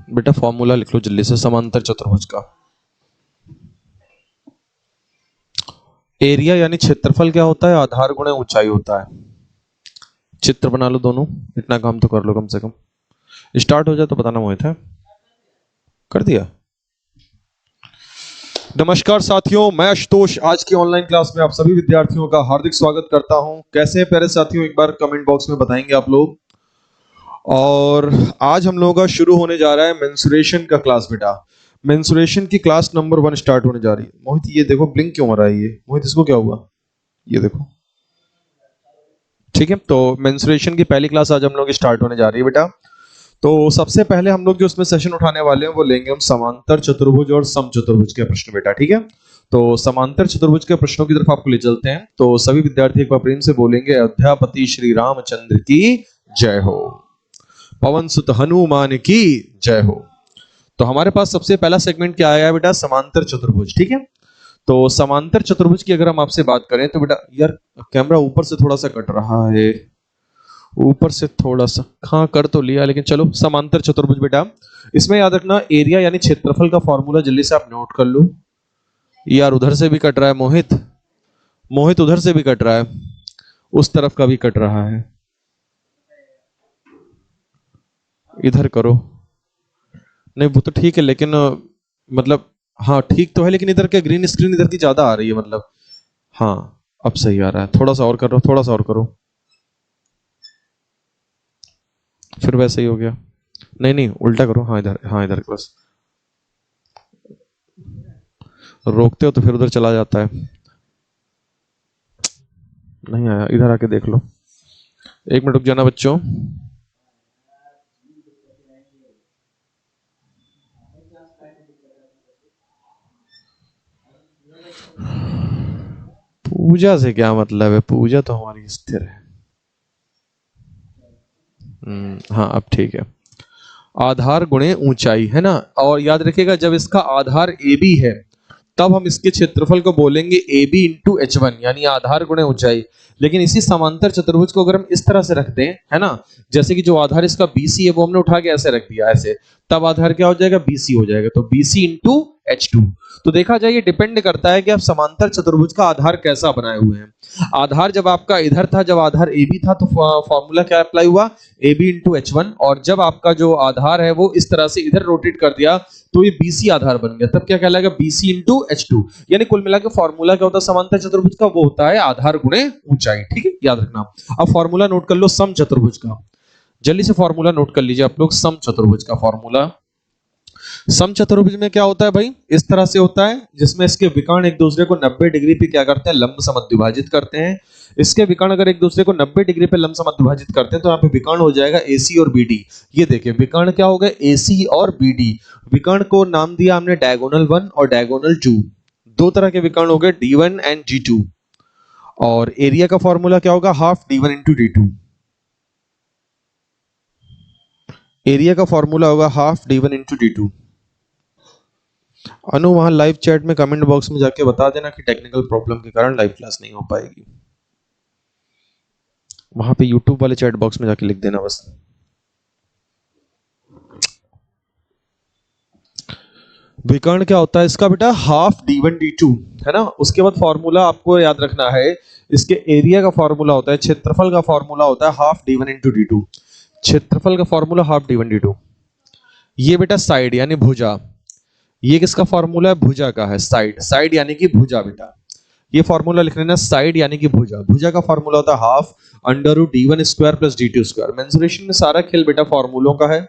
बेटा फॉर्मूला लिख लो जल्दी से समांतर चतुर्भुज का। एरिया यानी क्षेत्रफल क्या होता है? आधार गुणे ऊंचाई होता है। चित्र बना लो दोनों, इतना काम तो कर लो कम से कम। स्टार्ट हो जाए तो बताना मोहित है। कर दिया। नमस्कार साथियों, मैं आशुतोष आज की ऑनलाइन क्लास में आप सभी विद्यार्थियों का हार्दिक स्वागत करता हूं। कैसे हैं प्यारे साथियों, एक बार कमेंट बॉक्स में बताएंगे आप लोग। और आज हम लोगों का शुरू होने जा रहा है मेंसुरेशन का क्लास। बेटा मेंसुरेशन की क्लास नंबर 1 स्टार्ट होने जा रही है। मोहित ये देखो ब्लिंक क्यों हो रहा है? ये मोहित इसको क्या हुआ? ये देखो। ठीक है, तो मेंसुरेशन की पहली क्लास आज हम लोग की स्टार्ट होने जा रही है बेटा। तो सबसे पहले हम लोग जो उसमें सेशन उठाने वाले हैं वो लेंगे हम समांतर चतुर्भुज और समचतुर्भुज के प्रश्न बेटा। ठीक है, तो समांतर चतुर्भुज के प्रश्नों की तरफ आपको ले चलते हैं। तो सभी विद्यार्थी एक बार प्रेम से बोलेंगे अयोध्यापति श्री रामचंद्र की जय हो, पवन सुत हनुमान की जय हो। तो हमारे पास सबसे पहला सेगमेंट क्या आया है बेटा? समांतर चतुर्भुज। ठीक है, तो समांतर चतुर्भुज की अगर हम आपसे बात करें तो बेटा यार कैमरा ऊपर से थोड़ा सा कट रहा है, ऊपर से थोड़ा सा। हाँ कर तो लिया, लेकिन चलो समांतर चतुर्भुज बेटा, इसमें याद रखना एरिया यानी क्षेत्रफल का फॉर्मूला जल्दी से आप नोट कर लो। यार उधर से भी कट रहा है मोहित, मोहित उधर से भी कट रहा है, उस तरफ का भी कट रहा है। इधर करो। नहीं वो तो ठीक है, लेकिन मतलब हाँ ठीक तो है, लेकिन इधर के ग्रीन स्क्रीन इधर की ज्यादा आ रही है मतलब। हाँ अब सही आ रहा है, थोड़ा सा और करो, थोड़ा सा और करो, फिर वैसे ही हो गया। नहीं नहीं उल्टा करो, हाँ इधर, हाँ इधर बस। रोकते हो तो फिर उधर चला जाता है। नहीं आया, इधर आके देख लो। एक मिनट रुक जाना बच्चों। पूजा से क्या मतलब है? पूजा तो हमारी स्थिर है। हाँ अब ठीक है। आधार गुणे ऊंचाई है ना, और याद रखिएगा जब इसका आधार ए बी है तब हम इसके क्षेत्रफल को बोलेंगे A B into H one, यानी आधार गुणे ऊंचाई। लेकिन इसी समांतर चतुर्भुज को अगर हम इस तरह से रखते हैं है ना, जैसे कि जो आधार इसका बीसी है वो हमने उठा के ऐसे रख दिया ऐसे, तब आधार क्या हो जाएगा? बीसी हो जाएगा। तो बीसी इंटू एच टू। तो देखा जाए ये डिपेंड करता है कि आप समांतर चतुर्भुज का आधार कैसा बनाए हुए हैं। आधार जब आपका इधर था, जब आधार ए बी था, तो फॉर्मूला क्या अप्लाई हुआ? A B into H one. और जब आपका जो आधार है वो इस तरह से इधर रोटेट कर दिया तो ये बीसी आधार बन गया, तब क्या कहलाएगा? BC into H two. यानी कुल मिला के फॉर्मूला क्या होता है समांतर चतुर्भुज का? वो होता है आधार गुणे ऊंचाई। ठीक है, याद रखना। अब फॉर्मूला नोट कर लो सम चतुर्भुज का, जल्दी से फॉर्मूला नोट कर लीजिए आप लोग सम चतुर्भुज का फॉर्मूला। सम चतुर्भुज में क्या होता है भाई? इस तरह से होता है जिसमें इसके विकर्ण एक दूसरे को 90 डिग्री पे क्या करते हैं? लंब समद्विभाजित करते हैं। इसके विकर्ण अगर एक दूसरे को 90 डिग्री पे लंब समद्विभाजित करते हैं तो यहाँ पे विकर्ण हो जाएगा AC और BD। ये देखिए विकर्ण क्या हो गए? AC और BD। विकर्ण को नाम दिया हमने डायगोनल 1 और डायगोनल 2। दो तरह के विकर्ण हो गए D1 एंड G2। और एरिया का फॉर्मूला क्या होगा? Half D1 into D2। Area का फॉर्मूला होगा हाफ D1 इंटू D2। अनु वहां लाइव चैट में कमेंट बॉक्स में जाके बता देना कि टेक्निकल प्रॉब्लम के कारण लाइव क्लास नहीं हो पाएगी। वहां पे यूट्यूब वाले चैट बॉक्स में जाके लिख देना बस। विकर्ण क्या होता है इसका बेटा? हाफ D1 D2 है ना। उसके बाद फॉर्मूला आपको याद रखना है, इसके एरिया का फॉर्मूला होता है, क्षेत्रफल का फॉर्मूला होता है हाफ D1 इंटू D2। क्षेत्रफल का फॉर्मूला हाफ D1 D2। ये बेटा साइड यानी भुजा। ये किसका फॉर्मूला है? भुजा का है। साइड, साइड यानी कि भुजा बेटा। ये फॉर्मूला लिख लेना, साइड यानी कि भुजा। भुजा का फॉर्मूला होता है half under root D1 square plus D2 square. Mensuration में सारा खेल बेटा फॉर्मूलों का है।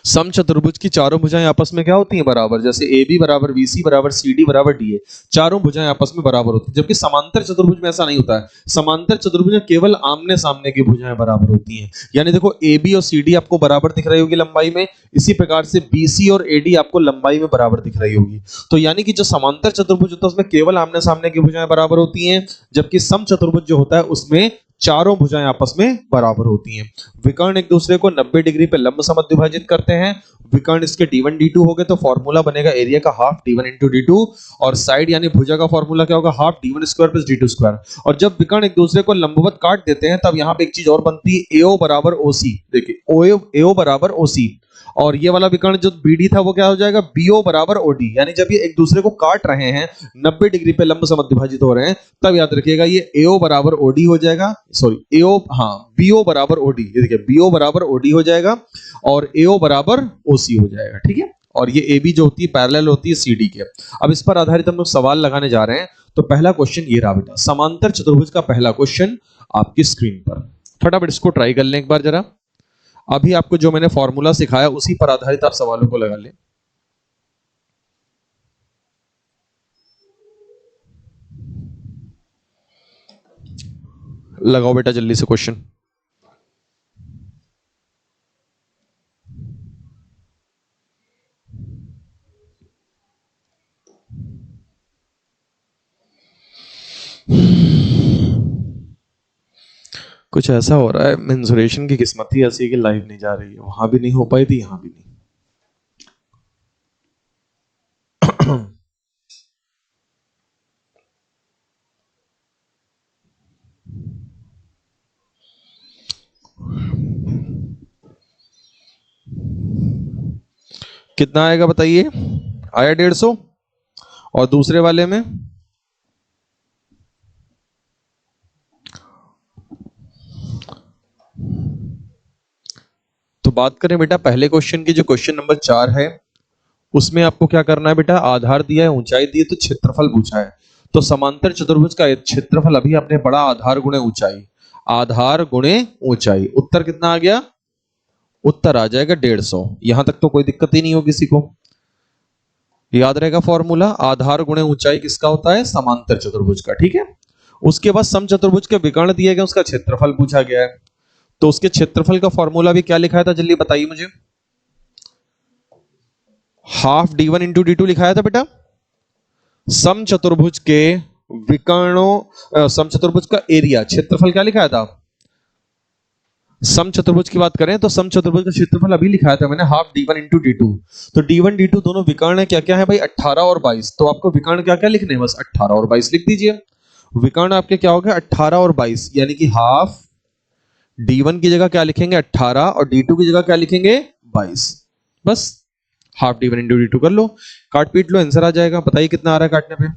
सम चतुर्भुज की चारों भुजाएं आपस में क्या होती हैं? बराबर। जैसे AB बराबर BC बराबर CD बराबर DA, चारों भुजाएं आपस में बराबर होती हैं। जबकि समांतर चतुर्भुज में ऐसा नहीं होता है। समांतर चतुर्भुज में केवल आमने सामने की भुजाएं बराबर होती हैं। यानी देखो AB और CD आपको बराबर दिख रही होगी लंबाई में, इसी प्रकार से BC और AD आपको लंबाई में बराबर दिख रही होगी। तो यानी कि जो समांतर चतुर्भुज होता है उसमें केवल आमने सामने की भुजाएं बराबर होती हैं, जबकि सम चतुर्भुज जो होता है उसमें चारों भुजाएं आपस में बराबर होती हैं। विकर्ण एक दूसरे को 90 डिग्री पे लंब समद्विभाजित करते हैं। विकर्ण इसके d1 d2 हो गए तो फॉर्मूला बनेगा एरिया का हाफ d1 इंटू d2, और साइड यानी भुजा का फॉर्मूला क्या होगा, half d1 square plus d2 square. और जब विकर्ण एक दूसरे को लंबवत काट देते हैं तब यहाँ पे एक चीज और बनती है, AO बराबर OC। देखिए AO बराबर OC, और ये वाला विकर्ण जो BD था वो क्या हो जाएगा, BO बराबर OD। यानी जब ये एक दूसरे को काट रहे हैं 90 डिग्री पे लंब समद्विभाजित हो रहे हैं, तब याद रखिएगा ये AO बराबर OD हो जाएगा, सॉरी AO, हाँ BO बराबर OD, ये देखिए BO बराबर OD हो जाएगा और AO बराबर OC हो जाएगा, ठीक है। और ये AB जो होती है पैरेलल होती है CD के। अब इस पर आधारित हम लोग सवाल लगाने जा रहे हैं। तो पहला क्वेश्चन ये रहा बेटा, समांतर चतुर्भुज का पहला क्वेश्चन आपकी स्क्रीन पर। फटाफट इसको ट्राई कर लें एक बार जरा। अभी आपको जो मैंने फॉर्मूला सिखाया उसी पर आधारित आप सवालों को लगा लें। लगाओ बेटा जल्दी से क्वेश्चन। कुछ ऐसा हो रहा है, मेंसुरेशन की किस्मत ही ऐसी है कि लाइव नहीं जा रही है, वहां भी नहीं हो पाई थी, यहां भी नहीं। कितना आएगा बताइए, आया 150, और दूसरे वाले में तो बात करें बेटा पहले क्वेश्चन की, जो क्वेश्चन नंबर 4 है, उसमें आपको क्या करना है बेटा, आधार दिया है, ऊंचाई दी है, तो क्षेत्रफल पूछा है। तो समांतर चतुर्भुज का क्षेत्रफल अभी आपने पढ़ा, आधार गुणे ऊंचाई, आधार गुणे ऊंचाई। उत्तर कितना आ गया, उत्तर आ जाएगा 150। यहां तक तो कोई दिक्कत ही नहीं हो किसी को, याद रहेगा फॉर्मूला, आधार गुणे ऊंचाई किसका होता है, समांतर चतुर्भुज का, ठीक है। उसके बाद समचतुर्भुज के विकर्ण दिए गए, उसका क्षेत्रफल पूछा गया है। तो उसके क्षेत्रफल का फॉर्मूला भी क्या लिखा था, जल्दी बताइए मुझे। हाफ d1 इंटू d2 लिखाया था बेटा। समचतुर्भुज के विकर्णों, समचतुर्भुज का एरिया, क्षेत्रफल क्या लिखाया था। समचतुर्भुज की बात करें तो समचतुर्भुज का क्षेत्रफल अभी लिखाया था मैंने, हाफ d1 इंटू d2। तो d1 d2 दोनों विकर्ण है, क्या क्या है भाई, 18 और 22। तो आपको विकर्ण क्या क्या लिखने हैं, बस 18 और 22 लिख दीजिए। विकर्ण आपके क्या हो गया, 18 और 22, यानी कि हाफ d1 की जगह क्या लिखेंगे 18, और d2 की जगह क्या लिखेंगे 22। बस हाफ d1 इंटू d2 कर लो, काट पीट लो, आंसर आ जाएगा। बताइए कितना आ रहा है काटने पे,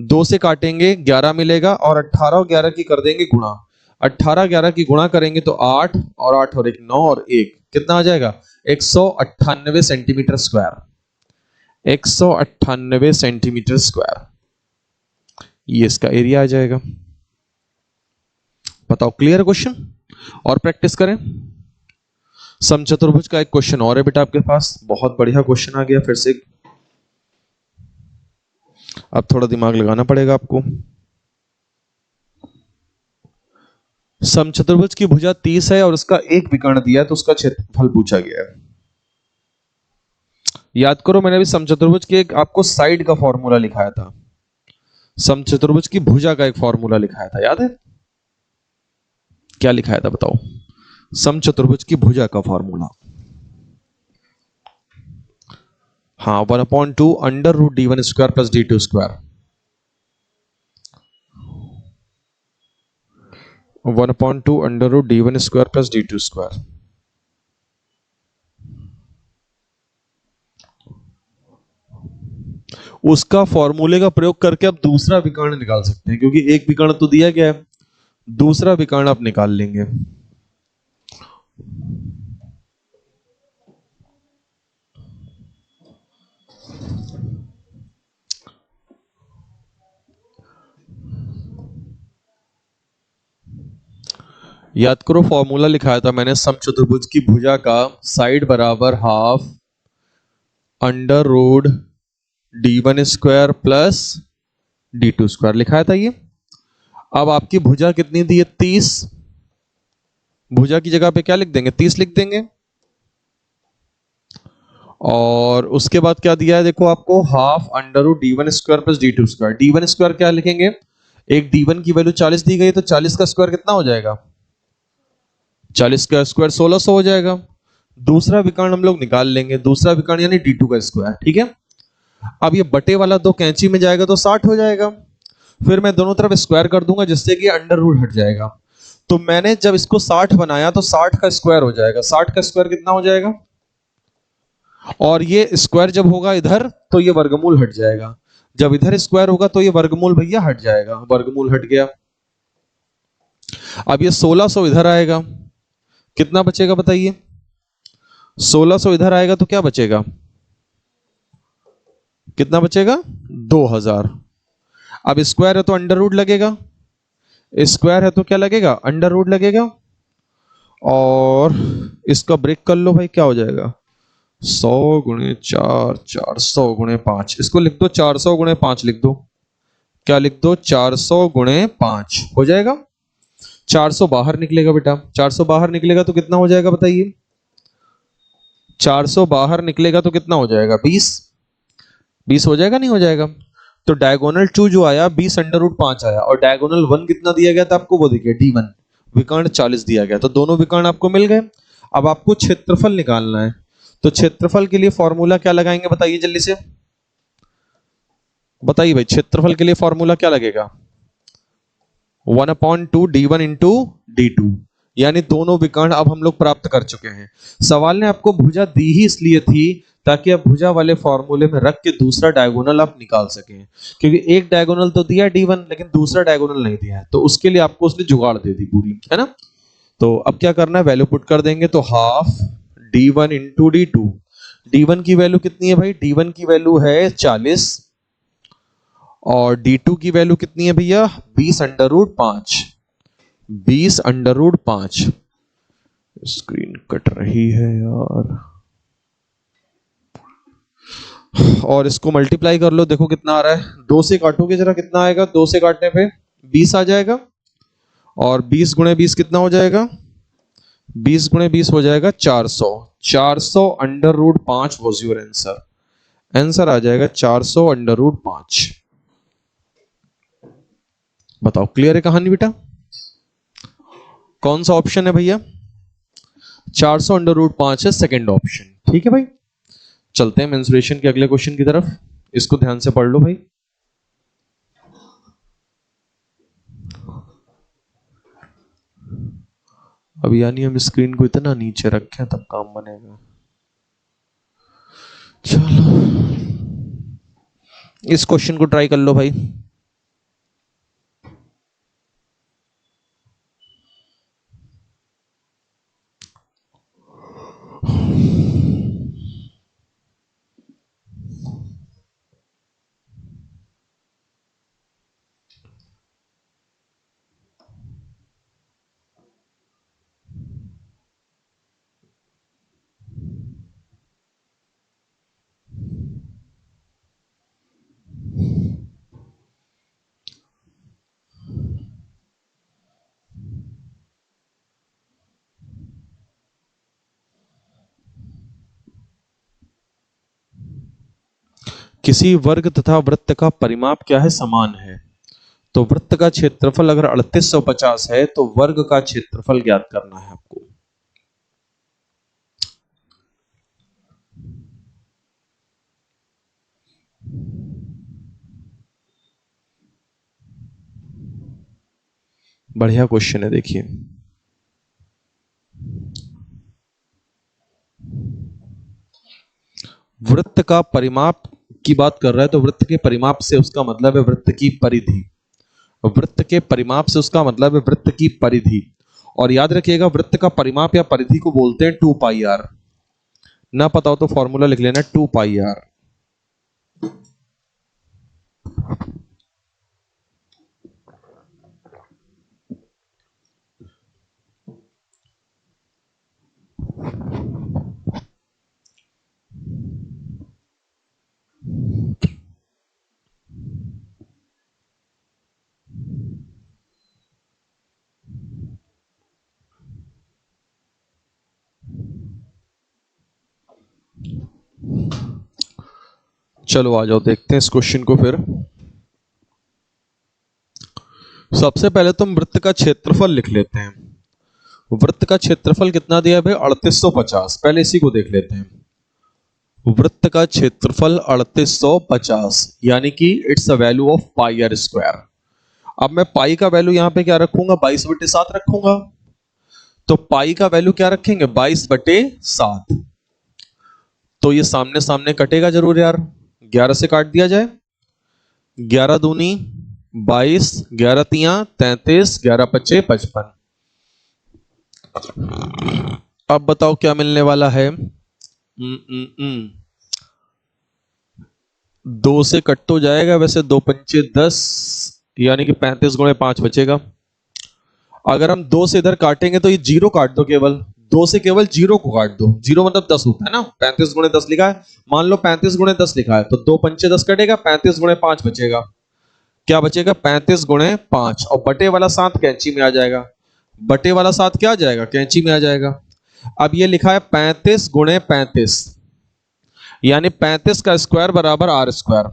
2 से काटेंगे 11 मिलेगा, और 18 और 11 की कर देंगे गुणा। 18 11 की गुणा करेंगे तो 8, और 8 और 1 9, और 1 कितना आ जाएगा, 198 सेंटीमीटर स्क्वायर। 198 सेंटीमीटर स्क्वायर, ये इसका एरिया आ जाएगा। बताओ क्लियर क्वेश्चन, और प्रैक्टिस करें। समचतुर्भुज का एक क्वेश्चन और है बेटा आपके पास, बहुत बढ़िया क्वेश्चन आ गया फिर से। अब थोड़ा दिमाग लगाना पड़ेगा आपको। समचतुर्भुज की भुजा 30 है और उसका एक विकर्ण दिया है, तो उसका क्षेत्रफल पूछा गया है। याद करो मैंने अभी समचतुर्भुज के एक आपको साइड का फॉर्मूला लिखाया था, समचतुर्भुज की भुजा का एक फॉर्मूला लिखाया था, याद है क्या लिखाया था बताओ, समचतुर्भुज की भुजा का फॉर्मूला। हाँ 1/2 under root d1 square plus d2 square, 1/2 under root d1 square plus d2 square. उसका फॉर्मूले का प्रयोग करके आप दूसरा विकर्ण निकाल सकते हैं, क्योंकि एक विकर्ण तो दिया गया है, दूसरा विकर्ण आप निकाल लेंगे। याद करो फॉर्मूला लिखाया था मैंने, समचतुर्भुज की भुजा का साइड बराबर half under root d1 square plus d2 square लिखाया था ये। अब आपकी भुजा कितनी दी है 30, भुजा की जगह पे क्या लिख देंगे 30 लिख देंगे, और उसके बाद क्या दिया है देखो आपको, half under root d1 square plus d2 square. d1 square क्या लिखेंगे, एक d1 की वैल्यू 40 दी गई, तो 40 का स्क्वायर कितना हो जाएगा? 40 का स्क्वायर 1600 हो जाएगा। दूसरा विकर्ण हम लोग निकाल लेंगे, दूसरा विकर्ण यानी d2 का स्क्वायर, ठीक है। अब ये बटे वाला दो कैंची में जाएगा तो 60 हो जाएगा। फिर मैं दोनों तरफ स्क्वायर कर दूंगा जिससे कि अंडर रूट हट जाएगा। तो मैंने जब इसको 60 बनाया तो 60 का स्क्वायर हो जाएगा। 60 का स्क्वायर कितना हो जाएगा? और ये स्क्वायर जब होगा इधर तो ये वर्गमूल हट जाएगा। जब इधर स्क्वायर होगा तो ये वर्गमूल भैया हट जाएगा, वर्गमूल हट गया। अब ये 1600 इधर आएगा, कितना बचेगा बताइए? 1600 इधर आएगा तो क्या बचेगा? कितना बचेगा? 2000। अब स्क्वायर है तो अंडर रूट लगेगा, स्क्वायर है तो क्या लगेगा? अंडर रूट लगेगा। और इसका ब्रेक कर लो भाई, क्या हो जाएगा? 100 गुणे 4, 400 गुणे 5। इसको लिख दो 400 गुणे 5 लिख दो। क्या लिख दो? 400 गुणे 5 हो जाएगा। 400 बाहर निकलेगा बेटा, 400 बाहर निकलेगा तो कितना हो जाएगा बताइए? 400 बाहर निकलेगा तो कितना हो जाएगा? 20। 20 हो जाएगा, नहीं हो जाएगा? तो डायगोनल 2 जो आया 20 अंडर रूट 5 आया, और डायगोनल 1 कितना दिया गया था आपको? वो देखिए d1 विकर्ण 40 दिया गया, तो दोनों विकर्ण आपको मिल गए। अब आपको क्षेत्रफल निकालना है, तो क्षेत्रफल के लिए फॉर्मूला क्या लगाएंगे बताइए जल्दी से? बताइए भाई, क्षेत्रफल के लिए फॉर्मूला क्या लगेगा? 1/2 d1 इंटू d2, यानी दोनों विकर्ण अब हम लोग प्राप्त कर चुके हैं। सवाल ने आपको भुजा दी ही इसलिए थी ताकि आप भुजा वाले फॉर्मूले में रख के दूसरा डायगोनल आप निकाल सकें, क्योंकि एक डायगोनल तो दिया d1 लेकिन दूसरा डायगोनल नहीं दिया है, तो उसके लिए आपको उसने जुगाड़ दे दी पूरी, है ना। तो अब क्या करना है? वैल्यू पुट कर देंगे, तो half d1 into d2। d1 की वैल्यू कितनी है भाई? d1 की वैल्यू है 40, और d2 की वैल्यू कितनी है भैया? 20 under root 5। 20 under root 5। Screen cut रही है यार, और इसको मल्टीप्लाई कर लो, देखो कितना आ रहा है। 2 से काटोगे जरा, कितना आएगा? 2 से काटने पे 20 आ जाएगा, और 20 गुणे 20 कितना हो जाएगा? 20 गुणे 20 हो जाएगा 400। 400 under root 5 was your answer. Answer आ जाएगा 400 अंडर रूट 5। बताओ, क्लियर है कहानी बेटा? कौन सा ऑप्शन है भैया? 400 अंडर रूट 5 है सेकेंड ऑप्शन, ठीक है भाई। चलते हैं मेंसुरेशन के अगले क्वेश्चन की तरफ, इसको ध्यान से पढ़ लो भाई। अब यानी हम स्क्रीन को इतना नीचे रखें तब काम बनेगा। चलो इस क्वेश्चन को ट्राई कर लो भाई। किसी वर्ग तथा वृत्त का परिमाप क्या है? समान है। तो वृत्त का क्षेत्रफल अगर 3850 है तो वर्ग का क्षेत्रफल ज्ञात करना है आपको। बढ़िया क्वेश्चन है, देखिए। वृत्त का परिमाप की बात कर रहा है, तो वृत्त के परिमाप से उसका मतलब है वृत्त की परिधि। वृत्त के परिमाप से उसका मतलब है वृत्त की परिधि। और याद रखिएगा, वृत्त का परिमाप या परिधि को बोलते हैं 2 पाई आर। ना पता हो तो फॉर्मूला लिख लेना 2 पाई आर। चलो आ जाओ, देखते हैं इस क्वेश्चन को फिर। सबसे पहले तुम वृत्त का क्षेत्रफल लिख लेते हैं। वृत्त का क्षेत्रफल कितना दिया है भाई? 3850। पहले इसी को देख लेते हैं। वृत्त का क्षेत्रफल 3850, यानी कि it's a value of pi are square. अब मैं पाई का वैल्यू यहां पे क्या रखूंगा? 22/7 रखूंगा। तो पाई का वैल्यू क्या रखेंगे? 22/7। तो ये सामने सामने कटेगा जरूर यार, 11 से काट दिया जाए। 11 दूनी 22, 11 तिया 33, 11 पच्चे 55। अब बताओ क्या मिलने वाला है? 2 से कट तो जाएगा वैसे, 2 पंचे 10, यानी कि 35 गुणे 5 बचेगा। अगर हम 2 से इधर काटेंगे तो ये जीरो काट दो, केवल 2 से केवल जीरो को काट दो। जीरो मतलब 10 होता है ना, 35 गुणे 10 लिखा है, मान लो 35 गुणे 10 लिखा है, तो 2 पंचे 10 कटेगा, 35 गुणे 5 बचेगा। क्या बचेगा? 35 गुणे 5, और बटे वाला 7 कैंची में आ जाएगा। बटे वाला 7 क्या आ जाएगा? कैंची में आ जाएगा। अब ये लिखा है 35 गुणे 35, यानी 35 का स्क्वायर बराबर आर स्क्वायर।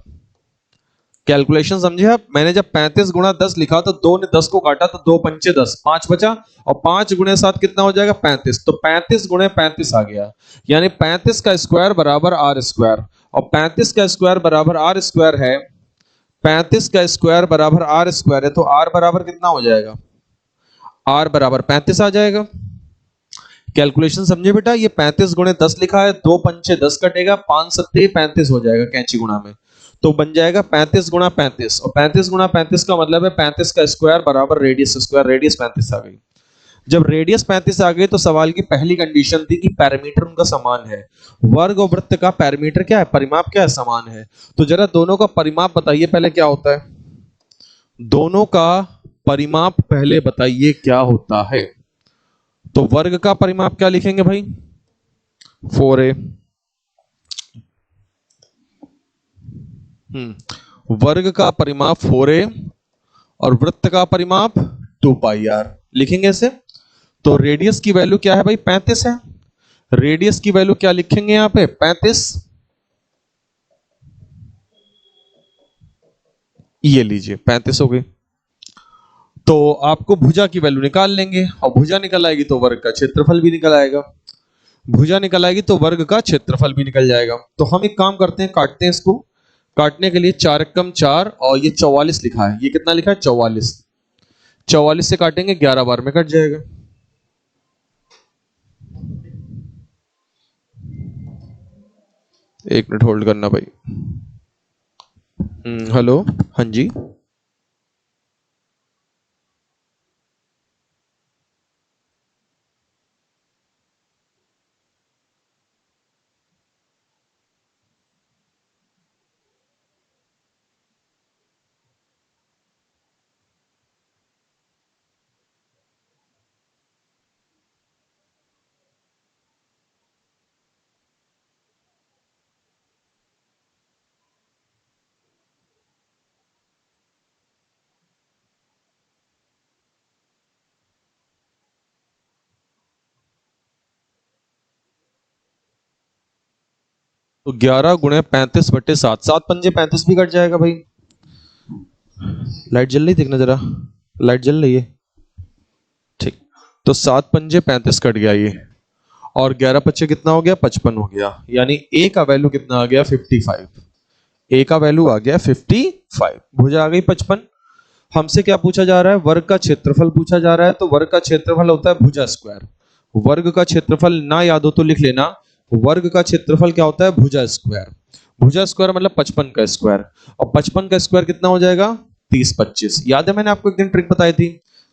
कैलकुलेशन समझे आप? मैंने जब 35 गुणा 10 लिखा तो 2 ने 10 को काटा तो 2 पंचे 10, 5 बचा, और 5 गुणे 7 कितना हो जाएगा? 35। तो 35 गुणे 35 आ गया, यानी 35 का स्क्वायर बराबर आर स्क्वायर। और 35 का स्क्वायर बराबर आर स्क्वायर है, 35 का स्क्वायर बराबर आर स्क्वायर है, तो आर बराबर कितना हो जाएगा? आर बराबर 35 आ जाएगा। कैलकुलेशन समझे बेटा? ये 35 गुणे 10 लिखा है, 2 पंचे 10 कटेगा, 5 सत्ते 35 हो जाएगा कैंची गुणा में, तो बन जाएगा 35 गुणा 35। और 35 गुणा 35 का मतलब है 35 का स्क्वायर बराबर रेडियस स्क्वायर। रेडियस 35 आ गई। जब रेडियस 35 आ गई तो सवाल की पहली कंडीशन थी कि पैरामीटर उनका समान है। वर्ग और वृत्त का पैरामीटर क्या है? परिमाप क्या है? समान है। तो जरा दोनों का परिमाप बताइए पहले, क्या होता है? दोनों का परिमाप पहले बताइए क्या होता है? तो वर्ग का परिमाप क्या लिखेंगे भाई? 4a। वर्ग का परिमाप 4a, और वृत्त का परिमाप 2πr लिखेंगे ऐसे। तो रेडियस की वैल्यू क्या है भाई? 35 है। रेडियस की वैल्यू क्या लिखेंगे यहां पे? 35। ये लीजिए 35 हो गई। तो आपको भुजा की वैल्यू निकाल लेंगे, और भुजा निकल आएगी तो वर्ग का क्षेत्रफल भी निकल आएगा। भुजा निकल आएगी तो वर्ग का क्षेत्रफल भी निकल जाएगा। तो हम एक काम करते हैं, काटते हैं इसको। काटने के लिए 4 एकम 4, और ये 44 लिखा है, ये कितना लिखा है? 44। 44 से काटेंगे 11 बार में कट जाएगा। एक मिनट होल्ड करना भाई। हेलो, हाँ जी। तो 11 गुणे 35/7, 7 पंजे 35 भी कट जाएगा भाई। लाइट जल रही, देखना जरा, लाइट जल रही है, ठीक। तो 7 पंजे 35 कट गया ये, और 11 पच्चे कितना हो गया? 55 हो गया, यानी ए का वैल्यू कितना आ गया? 55। ए का वैल्यू आ गया 55। भुजा आ गई 55। हमसे क्या पूछा जा रहा है? वर्ग का क्षेत्रफल पूछा जा रहा है। तो वर्ग का क्षेत्रफल होता है भुजा स्क्वायर। वर्ग का क्षेत्रफल ना याद हो तो लिख लेना, वर्ग का क्षेत्रफल क्या होता है? भुजा स्क्वायर। भुजा स्क्वायर मतलब 55 का स्क्वायर, और 55 का स्क्वायर कितना हो जाएगा? 30/25। याद है मैंने आपको एक दिन ट्रिक बताई थी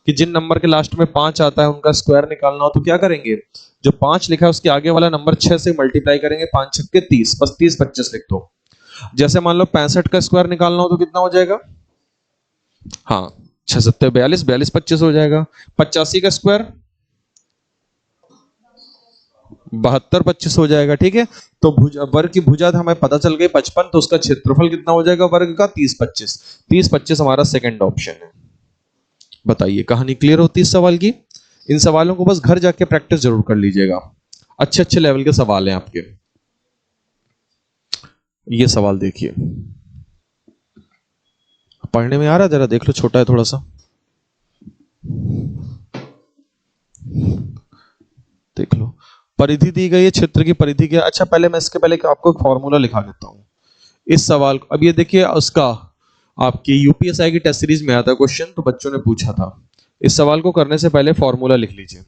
कि जिन नंबर के लास्ट में 5 आता है उनका स्क्वायर निकालना हो तो क्या करेंगे? जो 5 लिखा है उसके आगे वाला नंबर 6 से मल्टीप्लाई करेंगे, 5 छक्के 30, बस 30/25 लिख दो। जैसे मान लो 65 का स्क्वायर निकालना हो तो कितना हो जाएगा? हाँ, 6 सत्ते 42, 42/25 हो जाएगा। 85 का स्क्वायर 72/25 हो जाएगा, ठीक है। तो वर्ग की भुजा हमें पता चल गई 55, तो उसका क्षेत्रफल कितना हो जाएगा वर्ग का? 30/25। 30/25 हमारा सेकंड ऑप्शन है। बताइए, कहानी क्लियर होती है इस सवाल की? इन सवालों को बस घर जाके प्रैक्टिस जरूर कर लीजिएगा, अच्छे अच्छे लेवल के सवाल हैं आपके। ये सवाल देखिए, पढ़ने में आ रहा है? जरा देख लो, छोटा है थोड़ा सा। देख लो, परिधि दी गई है, क्षेत्र की परिधि क्या। अच्छा पहले मैं इसके पहले आपको एक फॉर्मूला लिखा देता हूं इस सवाल को। अब ये देखिए उसका आपकी यूपीएसआई की टेस्ट सीरीज में आता क्वेश्चन, तो बच्चों ने पूछा था। इस सवाल को करने से पहले फॉर्मूला लिख लीजिए।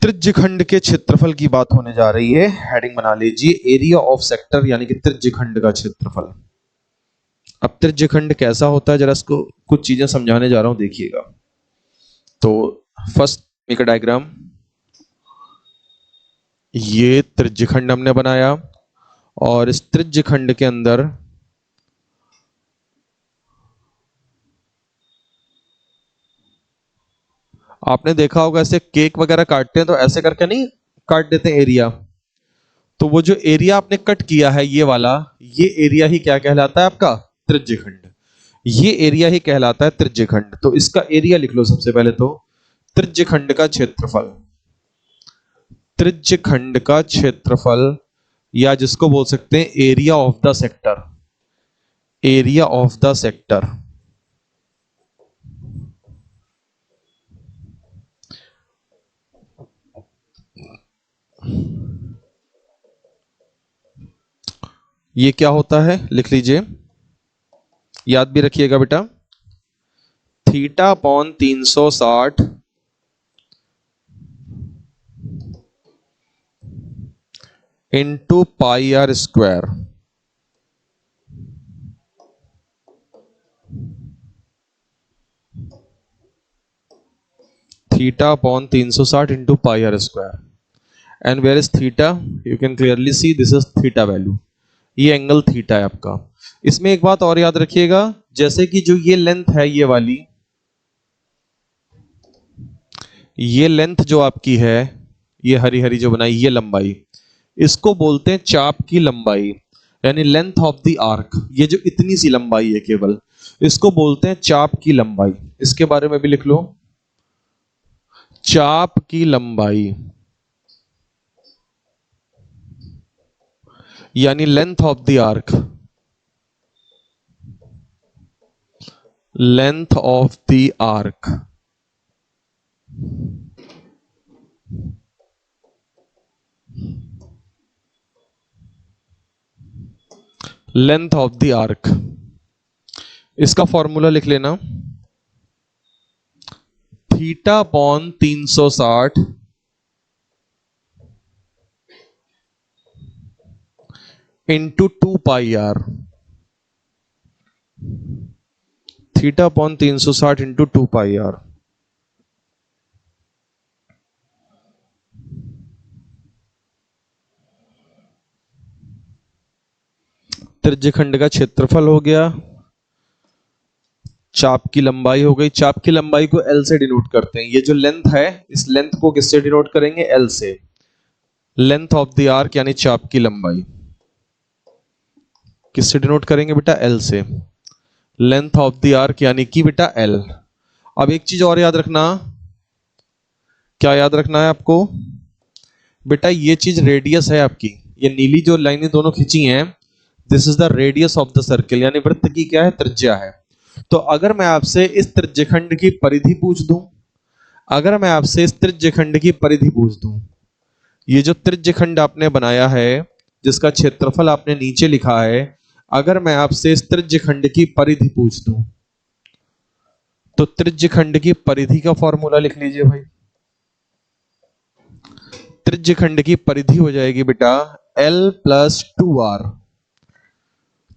त्रिज्यखंड के क्षेत्रफल की बात होने जा रही है, हेडिंग बना लीजिए एरिया ऑफ सेक्टर, यानी कि त्रिज्यखंड का क्षेत्रफल। अब त्रिज्यखंड कैसा होता है, जरा इसको कुछ चीजें समझाने जा रहा हूं, देखिएगा। तो फर्स्ट मेक अ डायग्राम। ये त्रिज्यखंड हमने बनाया और इस त्रिज्यखंड के अंदर आपने देखा होगा ऐसे केक वगैरह काटते हैं तो ऐसे करके नहीं काट देते हैं एरिया। तो वो जो एरिया आपने कट किया है ये वाला, ये एरिया ही क्या कहलाता है आपका, त्रिज्यखंड। ये एरिया ही कहलाता है त्रिज्यखंड। तो इसका एरिया लिख लो सबसे पहले तो, त्रिज्यखंड का क्षेत्रफल। त्रिज्यखंड का क्षेत्रफल, या जिसको बोल सकते हैं area of the sector, area of the sector. ये क्या होता है लिख लीजिए, याद भी रखिएगा बेटा। Theta upon 360 into pi are square. Theta upon 360 into pi are square. And where is theta, you can clearly see this is theta value. ये एंगल थीटा है आपका। इसमें एक बात और याद रखिएगा, जैसे कि जो ये लेंथ है ये वाली, ये लेंथ जो आपकी है, ये हरी हरी जो बनाई, ये लंबाई, इसको बोलते हैं चाप की लंबाई, यानी लेंथ ऑफ द आर्क। ये जो इतनी सी लंबाई है केवल, इसको बोलते हैं चाप की लंबाई। इसके बारे में भी लिख लो, चाप की लंबाई यानी length of the arc, length of the arc. Length of the arc, इसका फॉर्मूला लिख लेना, theta upon 360 into 2 pi R. Theta upon 360 into 2 pi R. त्रिज्यखंड का क्षेत्रफल हो गया, चाप की लंबाई हो गई। चाप की लंबाई को एल से डिनोट करते हैं। ये जो लेंथ है, इस लेंथ को किससे डिनोट करेंगे, एल से। लेंथ ऑफ द आर्क यानी चाप की लंबाई किससे डिनोट करेंगे बेटा, एल से। लेंथ ऑफ द आर्क यानी कि बेटा एल। अब एक चीज और याद रखना, क्या याद रखना है आपको बेटा, ये चीज रेडियस है आपकी। ये नीली जो लाइनें दोनों खींची हैं, this is the radius of the circle, यानी वृत्त की क्या है, त्रिज्या है। तो अगर मैं आपसे इस त्रिज्यखंड की परिधि पूछ दूं, अगर मैं आपसे इस त्रिज्यखंड की परिधि पूछ दूं, ये जो त्रिज्यखंड आपने बनाया है, जिसका क्षेत्रफल आपने नीचे लिखा है, अगर मैं आपसे इस त्रिज्यखंड की परिधि पूछ दूं, तो त्रिज्यखंड की परिधि का फॉर्मूला लिख लीजिए भाई। त्रिज्यखंड की परिधि हो जाएगी बेटा L प्लस 2R,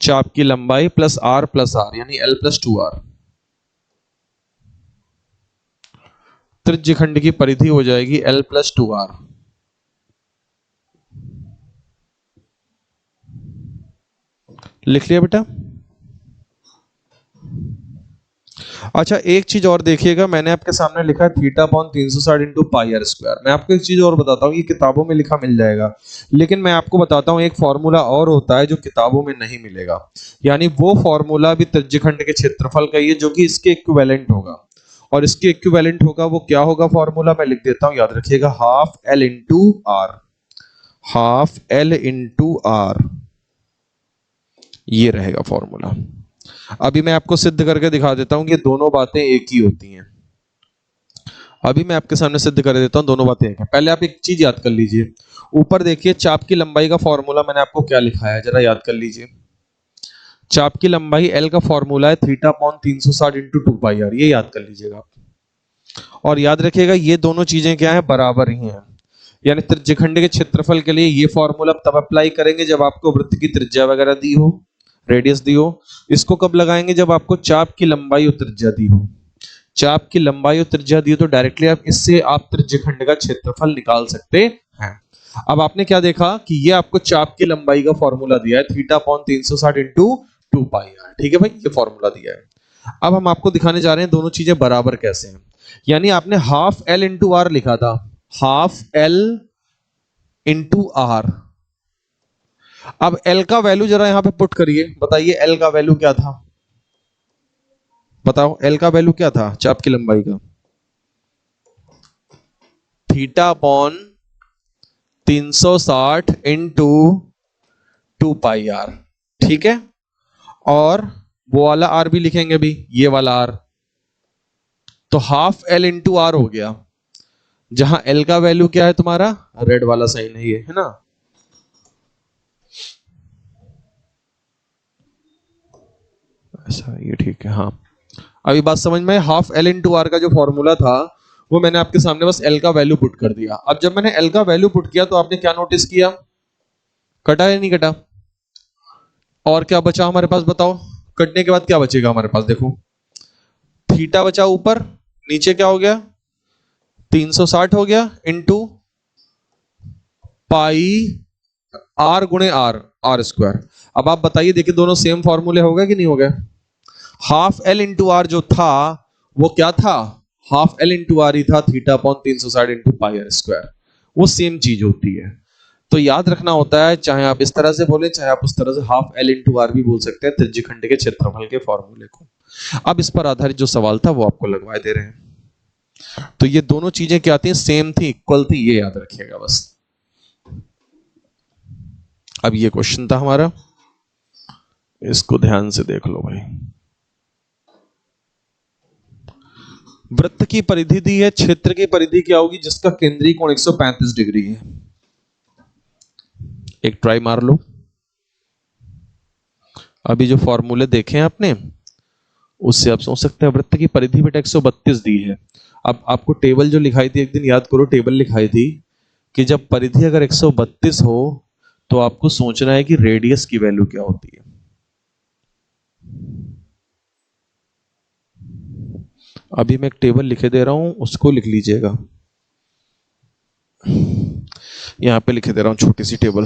चाप की लंबाई प्लस R यानी L प्लस 2R। त्रिज्यखंड की परिधि हो जाएगी L प्लस 2R। लिख लिया बेटा। अच्छा एक चीज और देखिएगा, मैंने आपके सामने लिखा है theta upon 360 into pi are square. मैं आपको एक चीज और बताता हूँ, ये किताबों में लिखा मिल जाएगा, लेकिन मैं आपको बताता हूँ एक फॉर्मूला और होता है जो किताबों में नहीं मिलेगा। यानी वो फॉर्मूला भी त्रिज्यखंड के क्षेत्रफल का ही है, जो कि इसके इक्विवेलेंट होगा। और इसके इक्विवेलेंट होगा, वो क्या होगा फॉर्मूला, मैं लिख देता हूँ, याद रखिएगा, half L into R. Half L into R, ये रहेगा फॉर्मूला। अभी मैं आपको सिद्ध करके दिखा देता हूं कि दोनों बातें एक ही होती हैं। अभी मैं आपके सामने सिद्ध कर देता हूं दोनों बातें एक हैं। पहले आप एक चीज याद कर लीजिए, ऊपर देखिए चाप की लंबाई का फॉर्मूला मैंने आपको क्या लिखा है, जरा याद कर लीजिए। चाप की लंबाई एल का फॉर्मूला है theta upon 360 into 2 pi R, ये याद कर लीजिएगा आप। और याद रखिएगा ये दोनों चीजें क्या है, बराबर ही हैं। यानी त्रिज्यखंड के क्षेत्रफल के लिए ये फॉर्मूला तब अप्लाई करेंगे जब आपको वृत्त की त्रिज्या वगैरह दी हो, रेडियस दी हो। इसको कब लगाएंगे, जब आपको चाप की लंबाई और त्रिज्या दी हो। चाप की लंबाई और त्रिज्या दी हो तो डायरेक्टली आप इससे आप त्रिज्यखंड का क्षेत्रफल निकाल सकते हैं। अब आपने क्या देखा कि ये आपको चाप की लंबाई का फॉर्मूला दिया है theta upon 360 into 2 pi R, ठीक है भाई, ये फॉर्मूला दिया है। अब हम आपको दिखाने जा रहे हैं दोनों चीजें बराबर कैसे हैं। यानी आपने हाफ एल इंटू आर लिखा था, हाफ एल इंटू आर। अब एल का वैल्यू जरा यहां पे पुट करिए, बताइए एल का वैल्यू क्या था, बताओ एल का वैल्यू क्या था चाप की लंबाई का, theta upon 360 into 2 pi R, ठीक है। और वो वाला आर भी लिखेंगे भी, ये वाला आर, तो हाफ एल इंटू आर हो गया। जहां एल का वैल्यू क्या है तुम्हारा, रेड वाला साइन है ये, है ना। ऐसा ये ठीक है, हाँ। अभी बात समझ में, हाफ एल इंटू आर का जो फॉर्मूला था वो मैंने आपके सामने बस एल का वैल्यू पुट कर दिया। अब जब मैंने एल का वैल्यू पुट किया तो आपने क्या नोटिस किया, कटा या नहीं कटा, और क्या बचा हमारे पास बताओ, कटने के बाद क्या बचेगा हमारे पास, देखो थीटा बचा ऊपर, नीचे क्या हो गया 360 हो गया इंटू पाई आर गुणे आर, आर स्क्वायर। अब आप बताइए, देखिए दोनों सेम फॉर्मूले हो गए कि नहीं हो गए। हाफ एल इंटू आर जो था वो क्या था, हाफ एल इंटू आर ही था theta upon 360 into pi are square, वो सेम चीज होती है। तो याद रखना होता है, चाहे आप इस तरह से बोले चाहे आप उस तरह से, हाफ एल इंटू आर भी बोल सकते हैं त्रिज्यखंड के क्षेत्रफल के फॉर्मूले को। अब इस पर आधारित जो सवाल था वो आपको लगवाए दे रहे हैं। तो ये दोनों चीजें क्या थी, सेम थी, इक्वल थी, ये याद रखिएगा बस। अब ये क्वेश्चन था हमारा, इसको ध्यान से देख लो भाई। वृत्त की परिधि दी है, क्षेत्र की परिधि क्या होगी, जिसका केंद्रीय कोण 135 डिग्री है। एक ट्राई मार लो। अभी जो फॉर्मूले देखे हैं आपने उससे आप सोच सकते हैं वृत्त की परिधि बेटा 132 दी है। अब आपको टेबल जो लिखाई थी, एक दिन याद करो, टेबल लिखाई थी कि जब परिधि अगर 132 हो तो आपको सोचना है कि रेडियस की वैल्यू क्या होती है। अभी मैं एक टेबल लिखे दे रहा हूं, उसको लिख लीजिएगा, यहां पे लिखे दे रहा हूं छोटी सी टेबल।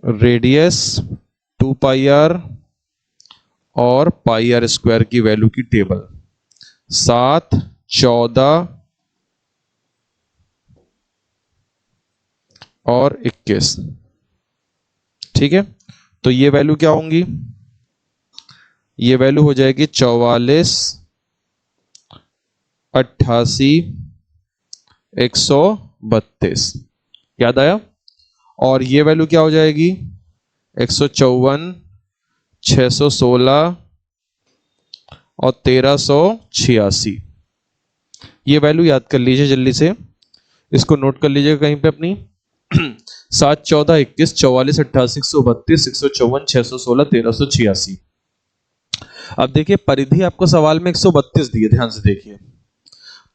रेडियस 2 पाई आर और पाई आर स्क्वायर की वैल्यू की टेबल 7, 14 और 21, ठीक है। तो ये वैल्यू क्या होंगी, ये वैल्यू हो जाएगी 44, 88, 132, याद आया। और ये वैल्यू क्या हो जाएगी 154, 616 और 1386। ये वैल्यू याद कर लीजिए जल्दी से, इसको नोट कर लीजिएगा कहीं पे अपनी। 7, 14, 21, 44, 88, 132, 154, 616, 1386। अब देखिए परिधि आपको सवाल में 132 दी है, ध्यान से देखिए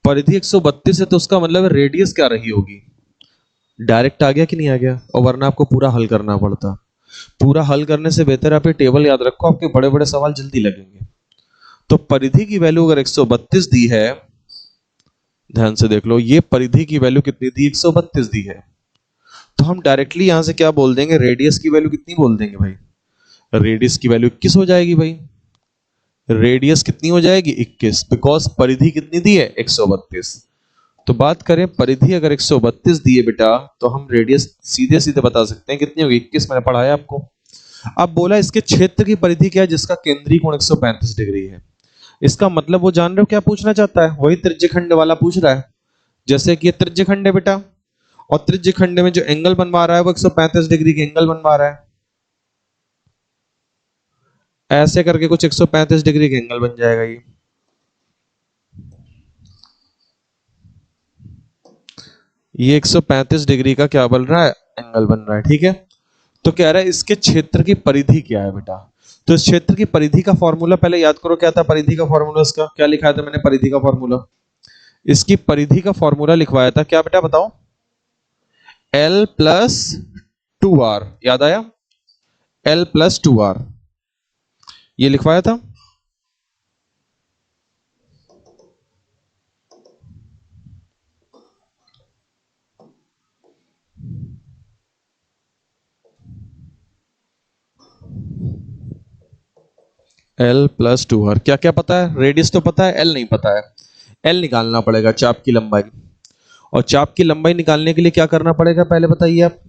परिधि 132 है तो उसका मतलब रेडियस क्या रही होगी, डायरेक्ट आ गया कि नहीं आ गया, और वरना आपको पूरा हल करना पड़ता। पूरा हल करने से बेहतर आप ये टेबल याद रखो, आपके बड़े बड़े सवाल जल्दी लगेंगे। तो परिधि की वैल्यू अगर 132 दी है, ध्यान से देख लो, ये परिधि की वैल्यू कितनी दी, 132 दी है, तो हम डायरेक्टली यहां से क्या बोल देंगे, रेडियस की वैल्यू कितनी बोल देंगे भाई, रेडियस की वैल्यू 21 हो जाएगी भाई। रेडियस कितनी हो जाएगी 21, बिकॉज परिधि कितनी दी है 132। तो बात करें परिधि अगर 132 दिए बेटा, तो हम रेडियस सीधे सीधे बता सकते हैं कितनी होगी, 21 मैंने पढ़ाया आपको। अब बोला इसके क्षेत्र की परिधि क्या है, जिसका केंद्रीय कोण 135 डिग्री है। इसका मतलब वो जान रहे हो क्या पूछना चाहता है, वही त्रिज्यखंड वाला पूछ रहा है। जैसे कि ये त्रिज्यखंड है बेटा, और त्रिज्यखंड में जो एंगल बनवा रहा है वो 135 डिग्री के एंगल बनवा रहा है। ऐसे करके कुछ 135 डिग्री का एंगल बन जाएगा ये 135 डिग्री का क्या बन रहा है, एंगल बन रहा है। ठीक है, तो कह रहा है इसके क्षेत्र की परिधि क्या है बेटा। तो इस क्षेत्र की परिधि का फॉर्मूला पहले याद करो, क्या था परिधि का फॉर्मूला, इसका क्या लिखाया था मैंने परिधि का फॉर्मूला। इसकी परिधि का फॉर्मूला लिखवाया था क्या बेटा बताओ, L प्लस 2R, याद आया, L प्लस 2R ये लिखवाया था। L प्लस 2R, क्या क्या पता है, रेडियस तो पता है, L नहीं पता है। L निकालना पड़ेगा, चाप की लंबाई। और चाप की लंबाई निकालने के लिए क्या करना पड़ेगा पहले बताइए आप।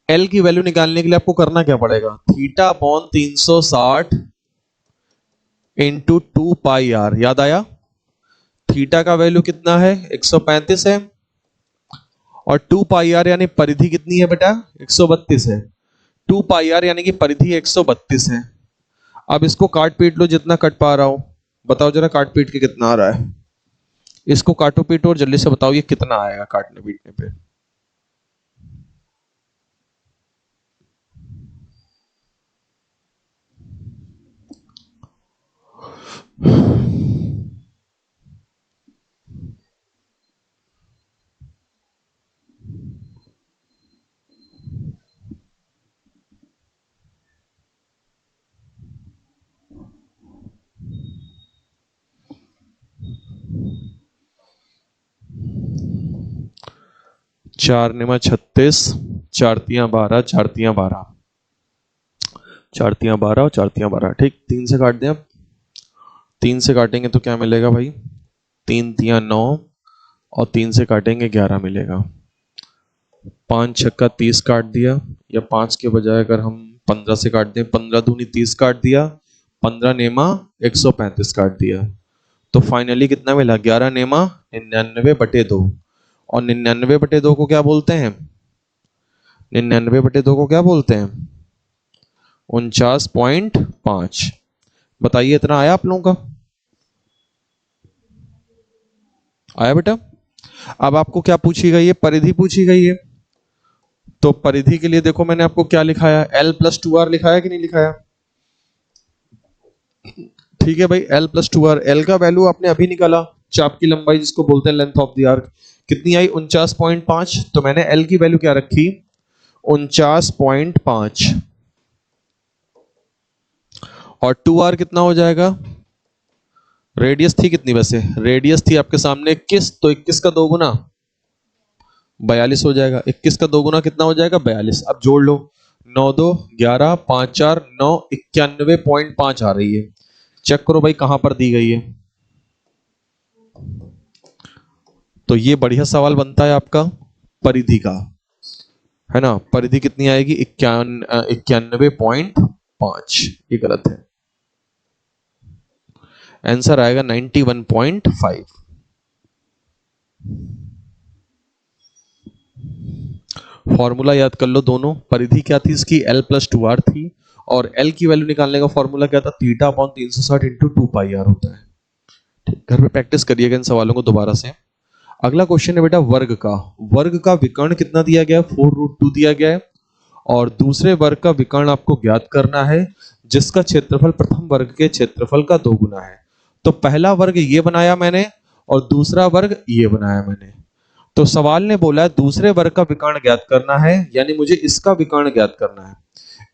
L की वैल्यू निकालने के लिए आपको करना क्या पड़ेगा, theta upon 360 into 2 pi R, याद आया। थीटा का वैल्यू कितना है 135 है, और 2 पाई आर यानी परिधि कितनी है बेटा 132 है। 2 पाई आर यानी कि परिधि 132 है। अब इसको काट पीट लो जितना कट पा रहा हूं, बताओ जरा काट पीट के कितना आ रहा है। इसको काटो पीटो और जल्दी से बताओ ये कितना आएगा काटने पीटने पे। चार निमा 36, चार तियां 12, चार तियां 12, चार तियां 12 और चार तियां 12, ठीक। 3 से काट दें अब, 3 से काटेंगे तो क्या मिलेगा भाई, 3 तियां 9, और 3 से काटेंगे 11 मिलेगा। 5 छक्का 30 काट दिया, या 5 के बजाय अगर हम 15 से काट दें, 15 दूनी 30 काट दिया, 15 नेमा 135 काट दिया। तो फाइनली कितना मिला, 11 नेमा 99/2। और 99/2 को क्या बोलते हैं, 99/2 को क्या बोलते हैं, 49.5। बताइए इतना आया आप लोगों का, आया बेटा। अब आपको क्या पूछी गई है, परिधि पूछी गई है। तो परिधि के लिए देखो मैंने आपको क्या लिखाया, L प्लस 2R लिखाया कि नहीं लिखाया। ठीक है भाई, L प्लस 2R, L का वैल्यू आपने अभी निकाला, चाप की लंबाई जिसको बोलते हैं लेंथ ऑफ द आर्क, कितनी आई 49.5। तो मैंने L की वैल्यू क्या रखी 49.5, और 2R कितना हो जाएगा, रेडियस थी कितनी वैसे, रेडियस थी आपके सामने 21, तो 21 का 2 गुना 42 हो जाएगा। 21 का 2 गुना कितना हो जाएगा 42। अब जोड़ लो, 9 2 11 5 4 9 91.5 आ रही है। चेक करो भाई कहां पर दी गई है। तो ये बढ़िया सवाल बनता है आपका परिधि का, है ना। परिधि कितनी आएगी 91.5, ये गलत है, आंसर आएगा 91.5। फॉर्मूला याद कर लो दोनों, परिधि क्या थी इसकी L प्लस 2R थी, और L की वैल्यू निकालने का फॉर्मूला क्या था, theta upon 360 into 2 pi R होता है। ठीक, घर पे प्रैक्टिस करिएगा इन सवालों को दोबारा से। अगला क्वेश्चन है बेटा वर्ग का। वर्ग का विकर्ण कितना दिया गया है, 4√2 दिया गया है, और दूसरे वर्ग का विकर्ण आपको ज्ञात करना है जिसका क्षेत्रफल प्रथम वर्ग के क्षेत्रफल का 2 गुना है। तो पहला वर्ग ये बनाया मैंने, और दूसरा वर्ग ये बनाया मैंने। तो सवाल ने बोला है दूसरे वर्ग का विकर्ण ज्ञात करना है, यानी मुझे इसका विकर्ण ज्ञात करना है।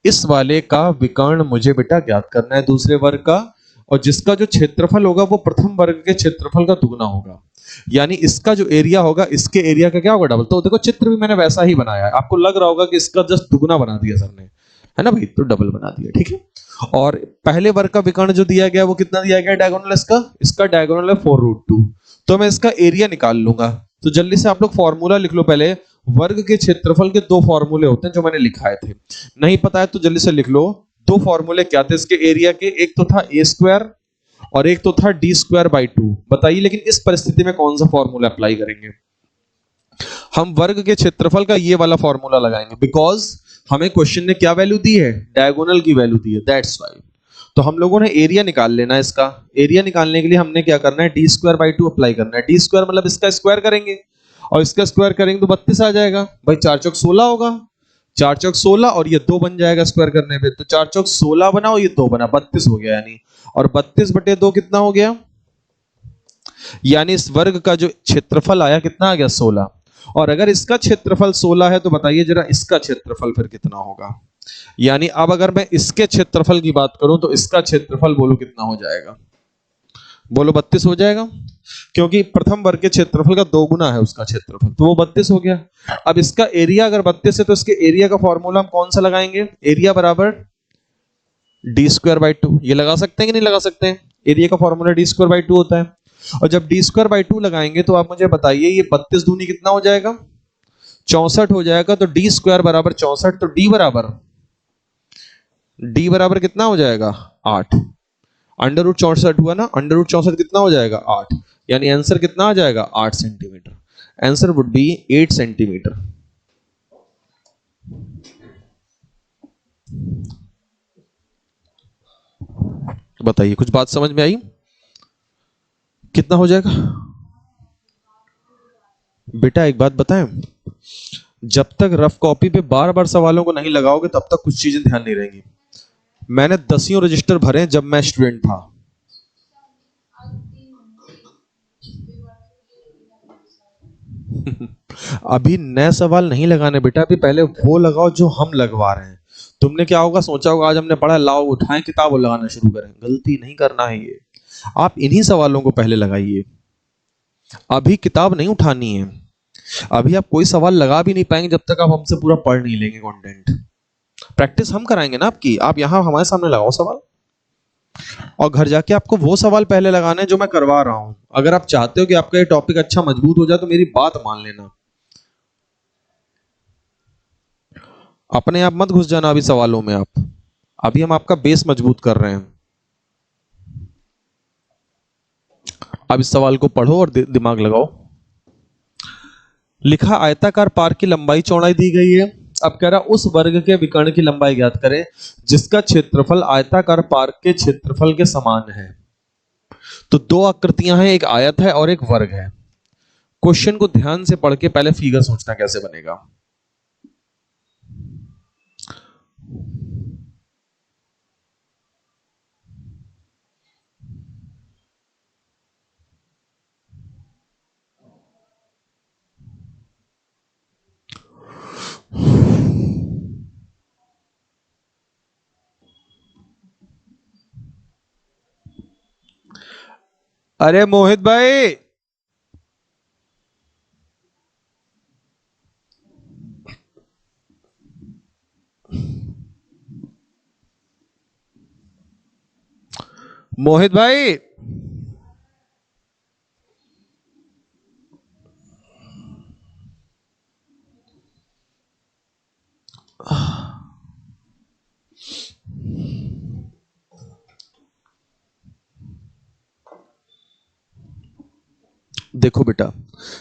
इस वाले का विकर्ण मुझे बेटा ज्ञात करना है दूसरे वर्ग का, और जिसका जो क्षेत्रफल होगा वो प्रथम वर्ग के क्षेत्रफल का दुगना होगा। यानी इसका जो एरिया होगा इसके एरिया का क्या होगा डबल। तो देखो चित्र भी मैंने वैसा ही बनाया है, आपको लग रहा होगा कि इसका जस्ट दुगना बना दिया सर ने, है ना भाई, तो डबल बना दिया। ठीक है, और पहले वर्ग का विकर्ण जो दिया गया वो कितना दिया गया डायगोनल, इसका डायगोनल है 4√2। तो मैं इसका एरिया निकाल लूंगा, तो जल्दी से आप लोग फॉर्मूला लिख लो पहले। वर्ग के क्षेत्रफल के दो फॉर्मूले होते हैं जो मैंने लिखाए थे, नहीं पता है तो जल्दी से लिख लो। दो फॉर्मूले क्या थे इसके एरिया के, एक तो था ए स्क्वायर और एक तो था डी स्क्वायर बाई 2। बताइए लेकिन इस परिस्थिति में कौन सा फॉर्मूला अप्लाई करेंगे? हम वर्ग के क्षेत्रफल का ये वाला फॉर्मूला लगाएंगे, बिकॉज हमें क्वेश्चन ने क्या वैल्यू दी है, डायगोनल की वैल्यू दी है, दैट्स वाई। तो हम लोगों ने एरिया निकाल लेना है। इसका एरिया निकालने के लिए हमने क्या करना है, डी स्क्वायर बाई 2 अप्लाई करना है। डी स्क्वायर मतलब इसका स्क्वायर करेंगे और इसका स्क्वायर करेंगे तो 32 आ जाएगा भाई, 4 चौक 16 होगा, 4 चौक 16 और ये 2 बन जाएगा स्क्वायर करने पे, तो 4 चौक 16 बना और ये 2 बना, 32 हो गया यानी। और 32 बटे 2 कितना हो गया, यानी इस वर्ग का जो क्षेत्रफल आया कितना आ गया, 16। और अगर इसका क्षेत्रफल 16 है तो बताइए जरा इसका क्षेत्रफल फिर कितना होगा। यानी अब अगर मैं इसके क्षेत्रफल की बात करूं तो इसका क्षेत्रफल बोलो कितना हो जाएगा, बोलो 32 हो जाएगा, क्योंकि प्रथम वर्ग के क्षेत्रफल का 2 गुना है उसका क्षेत्रफल, तो वो 32 हो गया। अब इसका एरिया अगर 32 है तो इसके एरिया का फॉर्मूला हम कौन सा लगाएंगे, एरिया बराबर डी स्क्वायर बाई 2। ये लगा सकते हैं कि नहीं लगा सकते हैं, एरिया का फॉर्मूला डी स्क्वायर बाई 2 होता है। और जब डी स्क्वायर बाई 2 लगाएंगे तो आप मुझे बताइए ये 32 दूनी कितना हो जाएगा, 64 हो जाएगा। तो डी स्क्वायर बराबर 64, तो डी बराबर कितना हो जाएगा, 8। अंडर रूट 64 हुआ ना, अंडर रूट 64 कितना हो जाएगा, 8। यानी आंसर कितना आ जाएगा, 8 centimetre. Answer would be 8 centimetre. बताइए कुछ बात समझ में आई, कितना हो जाएगा? बेटा एक बात बताएं, जब तक रफ कॉपी पे बार बार सवालों को नहीं लगाओगे तब तक कुछ चीजें ध्यान नहीं रहेंगी। मैंने 10 रजिस्टर भरे जब मैं स्टूडेंट था। अभी नए सवाल नहीं लगाने बेटा, अभी पहले वो लगाओ जो हम लगवा रहे हैं। तुमने क्या होगा सोचा होगा, आज हमने पढ़ा, लाओ उठाएं किताब और लगाना शुरू करें। गलती नहीं करना है ये, आप इन्हीं सवालों को पहले लगाइए। अभी किताब नहीं उठानी है, अभी आप कोई सवाल लगा भी नहीं पाएंगे जब तक आप हमसे पूरा पढ़ नहीं लेंगे कंटेंट। प्रैक्टिस हम कराएंगे ना आपकी, आप यहां हमारे सामने लगाओ सवाल और घर जाके आपको वो सवाल पहले लगाने हैं जो मैं करवा रहा हूं। अगर आप चाहते हो कि आपका ये टॉपिक अच्छा मजबूत हो जाए तो मेरी बात मान लेना, अपने आप मत घुस जाना अभी सवालों में आप। अभी हम आपका बेस मजबूत कर रहे हैं। अब इस सवाल को पढ़ो और दिमाग लगाओ। लिखा आयताकार पार्क की लंबाई चौड़ाई दी गई है। अब कह रहा उस वर्ग के विकर्ण की लंबाई ज्ञात करें जिसका क्षेत्रफल आयताकार पार्क के क्षेत्रफल के समान है। तो दो आकृतियां हैं, एक आयत है और एक वर्ग है। क्वेश्चन को ध्यान से पढ़ के पहले फिगर सोचना कैसे बनेगा। अरे मोहित भाई, मोहित भाई, देखो बेटा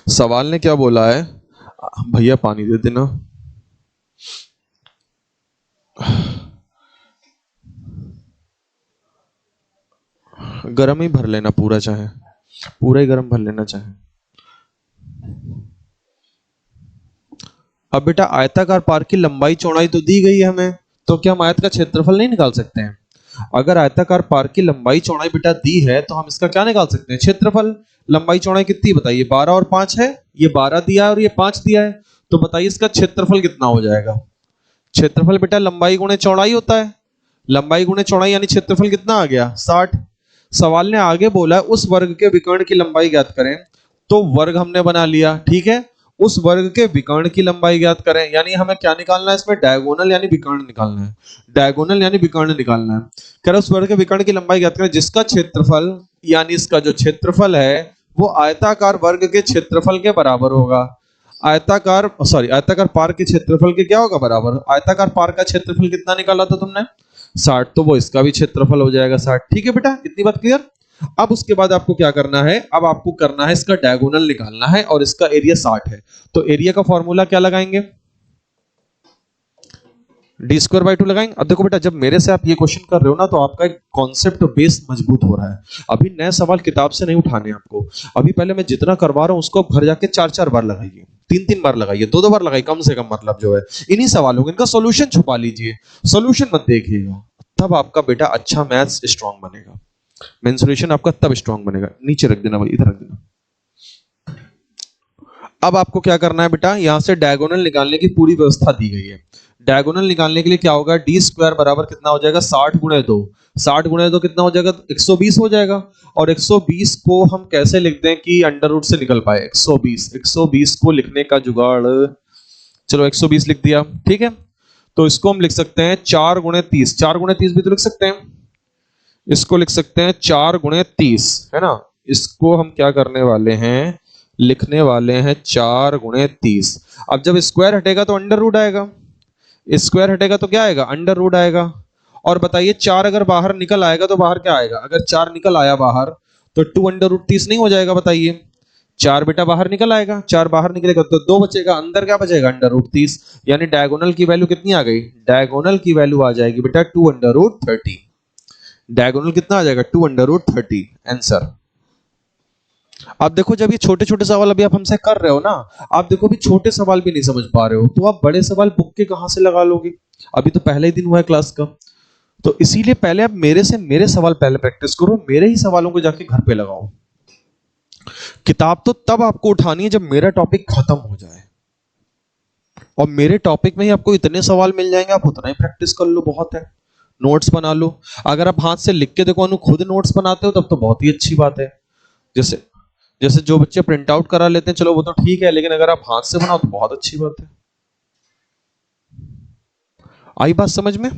सवाल ने क्या बोला है, भैया पानी दे देना। गरम ही भर लेना पूरा, चाहे पूरा ही गरम भर लेना चाहे। अब बेटा आयताकार पार्क की लंबाई चौड़ाई तो दी गई है हमें, तो क्या हम आयत का क्षेत्रफल नहीं निकाल सकते हैं? अगर आयताकार पार्क की लंबाई चौड़ाई बेटा दी है तो हम इसका क्या निकाल सकते हैं, क्षेत्रफल। लंबाई चौड़ाई कितनी बताइए, 12 और 5 है, ये 12 दिया है और ये 5 दिया है, तो बताइए इसका क्षेत्रफल कितना हो जाएगा। क्षेत्रफल बेटा लंबाई गुणे चौड़ाई होता है, लंबाई गुणे चौड़ाई यानी क्षेत्रफल कितना आ गया, 60। सवाल ने आगे बोला उस वर्ग के विकर्ण की लंबाई ज्ञात करें, तो वर्ग हमने बना लिया, ठीक है। उस वर्ग के विकर्ण की लंबाई ज्ञात करें, यानी हमें क्या निकालना है इसमें, डायगोनल यानी विकर्ण निकालना है, डायगोनल यानी विकर्ण निकालना है। कह रहा उस वर्ग के विकर्ण की लंबाई ज्ञात करें जिसका क्षेत्रफल, यानी इसका जो क्षेत्रफल है वो आयताकार वर्ग के क्षेत्रफल के बराबर होगा। आयताकार पार के क्षेत्रफल के क्या होगा बराबर? आयताकार पार का क्षेत्रफल कितना निकाला था तुमने? 60, तो वो इसका भी क्षेत्रफल हो जाएगा 60। ठीक है बेटा, इतनी बात क्लियर। अब उसके बाद आपको क्या करना है? अब आपको करना है इसका डायगोनल निकालना है और इसका एरिया 60 है, तो एरिया का फॉर्मूला क्या लगाएंगे? डी स्क्वायर बाई 2 लगाएंगे। अब देखो बेटा, जब मेरे से आप ये क्वेश्चन कर रहे हो ना, तो आपका एक कॉन्सेप्ट बेस मजबूत हो रहा है। अभी नए सवाल किताब से नहीं उठाने आपको, अभी पहले मैं जितना करवा रहा हूं उसको घर जाके 4-4 बार लगाइए, 3-3 बार लगाइए, 2-2 बार लगाइए कम से कम। मतलब जो है इन्हीं सवालों का इनका सॉल्यूशन छुपा लीजिए, सॉल्यूशन मत देखिएगा, तब आपका बेटा अच्छा मैथ्स स्ट्रांग बनेगा, मेंसुरेशन आपका तब स्ट्रांग बनेगा। नीचे रख देना भाई, इधर रख देना। अब आपको क्या करना है बेटा? यहां से डायगोनल निकालने की पूरी व्यवस्था दी गई है। डायगोनल निकालने के लिए क्या होगा? डी स्क्वायर बराबर कितना हो जाएगा? 60 गुणे 2। 60 गुणे 2 कितना हो जाएगा? 120 हो जाएगा। और 120 को हम कैसे लिखते हैं कि अंडर रूट से निकल पाए? 120 को लिखने का जुगाड़, चलो 120 लिख दिया, ठीक है। तो इसको हम लिख सकते हैं 4 गुणे 30। 4 गुणे 30 भी तो लिख सकते हैं, इसको लिख सकते हैं 4 गुणे 30, है ना। इसको हम क्या करने वाले हैं? लिखने वाले हैं 4 गुणे 30। अब जब स्क्वायर हटेगा तो अंडर रूट आएगा, स्क्वायर हटेगा तो क्या आएगा? अंडर रूट आएगा। और बताइए 4 अगर बाहर निकल आएगा तो बाहर क्या आएगा? अगर 4 निकल आया बाहर तो 2 अंडर रूट 30 नहीं हो जाएगा? बताइए, 4 बेटा बाहर निकल आएगा, 4 बाहर निकलेगा तो 2 बचेगा, अंदर क्या बचेगा? Under root 30। यानी डायगोनल की वैल्यू कितनी आ गई? डायगोनल की वैल्यू आ जाएगी बेटा 2 अंडर रूट 30। डायगोनल कितना आ जाएगा? 2 अंडर रूट 30 आंसर। आप देखो, जब ये छोटे छोटे सवाल अभी आप हमसे कर रहे हो ना, आप देखो अभी छोटे सवाल भी नहीं समझ पा रहे हो, तो आप बड़े सवाल बुक के कहां से लगा लोगे? अभी तो पहला ही दिन हुआ है क्लास का, तो इसीलिए पहले आप मेरे सवाल पहले प्रैक्टिस करो, मेरे ही सवालों को जाके घर पे लगाओ। किताब तो तब आपको उठानी है जब मेरा टॉपिक खत्म हो जाए, और मेरे टॉपिक में ही आपको इतने सवाल मिल जाएंगे, आप उतना ही प्रैक्टिस कर लो, बहुत है। नोट्स बना लो, अगर आप हाथ से लिख के देखो, खुद नोट्स बनाते हो तब तो बहुत ही अच्छी बात है। जैसे जैसे जो बच्चे प्रिंट आउट करा लेते हैं, चलो वो तो ठीक है, लेकिन अगर आप हाथ से बनाओ तो बहुत अच्छी बात है। आई बात समझ में?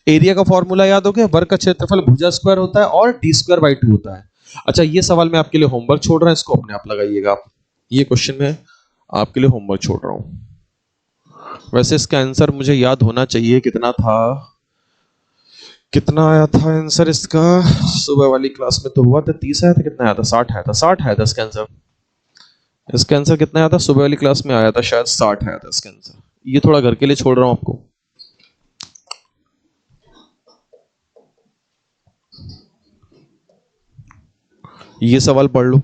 एरिया का फॉर्मूला याद हो गया? वर्ग का क्षेत्रफल भुजा स्क्वायर होता है और डी स्क्वायर बाई 2 होता है। अच्छा, ये सवाल मैं आपके लिए होमवर्क छोड़ रहा हूं, इसको अपने आप लगाइएगा आप। ये क्वेश्चन मैं आपके लिए होमवर्क छोड़ रहा हूं। वैसे इसका आंसर मुझे याद होना चाहिए, कितना था, कितना आया था आंसर इसका? सुबह वाली क्लास में तो हुआ था 30 आया था, कितना आया था? 60 आया था, 60 आया था इसका आंसर। इसका आंसर कितना आया था? सुबह वाली क्लास में आया था शायद 60 आया था इसका आंसर। ये थोड़ा घर के लिए छोड़ रहा हूं आपको। ये सवाल पढ़ लो।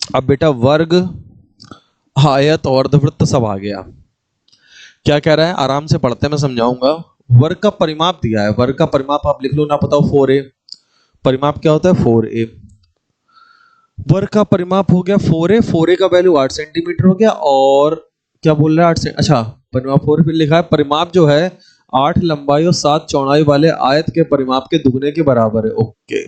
अब बेटा वर्ग, आयत और अर्धवृत्त सब आ गया। क्या कह रहा है? आराम से पढ़ते हैं, मैं समझाऊंगा। वर्ग का परिमाप दिया है, वर्ग का परिमाप आप लिख लो ना, बताओ 4a। परिमाप क्या होता है? 4a। वर्ग का परिमाप हो गया 4a, 4a का वैल्यू 8 सेंटीमीटर हो गया। और क्या बोल रहा है? 8 से, अच्छा परिमाप 4 पे लिखा है, परिमाप जो है 8 लंबाई और 7 चौड़ाई वाले आयत के परिमाप के दुगने के बराबर है। ओके।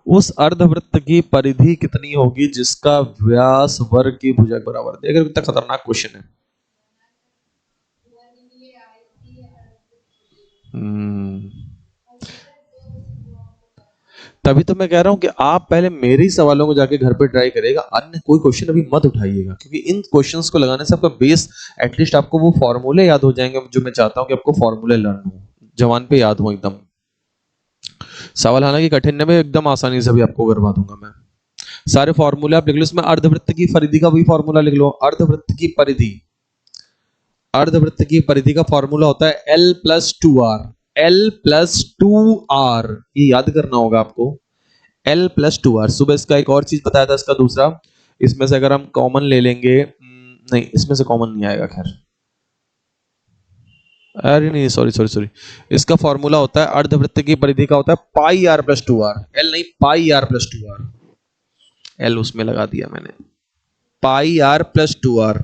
उस अर्धवृत्त की परिधि कितनी होगी जिसका व्यास वर्ग की भुजा के बराबर है? अगर कितना खतरनाक क्वेश्चन है। तभी तो मैं कह रहा हूं कि आप पहले मेरे ही सवालों को जाके घर पे ट्राई करेगा, अन्य कोई क्वेश्चन अभी मत उठाइएगा, क्योंकि इन क्वेश्चंस को लगाने से आपका बेस, एटलीस्ट आपको वो फॉर्मूले याद हो जाएंगे जो मैं चाहता हूं कि आपको फॉर्मूले लर्न हो, जवान पे याद हो एकदम। सवाल हालांकि कठिन है, एकदम आसानी से भी आपको करवा दूंगा मैं। सारे फॉर्मूले आप लिख लो, इसमें अर्धवृत्त की परिधि का भी फॉर्मूला लिख लो। अर्धवृत्त की परिधि, अर्धवृत्त की परिधि का फॉर्मूला होता है L plus 2R। L plus 2R, ये याद करना होगा आपको। L plus 2R। सुबह इसका एक और चीज बताया था, इसका दूसरा, इसमें से अगर हम कॉमन ले लेंगे, नहीं इसमें से कॉमन नहीं आएगा, खैर अरे नहीं, सॉरी सॉरी सॉरी, इसका फॉर्मूला होता है अर्धवृत्त की परिधि का होता है पाई आर प्लस 2R। L नहीं, पाई आर प्लस 2R। L उसमें लगा दिया मैंने, पाई आर प्लस 2R।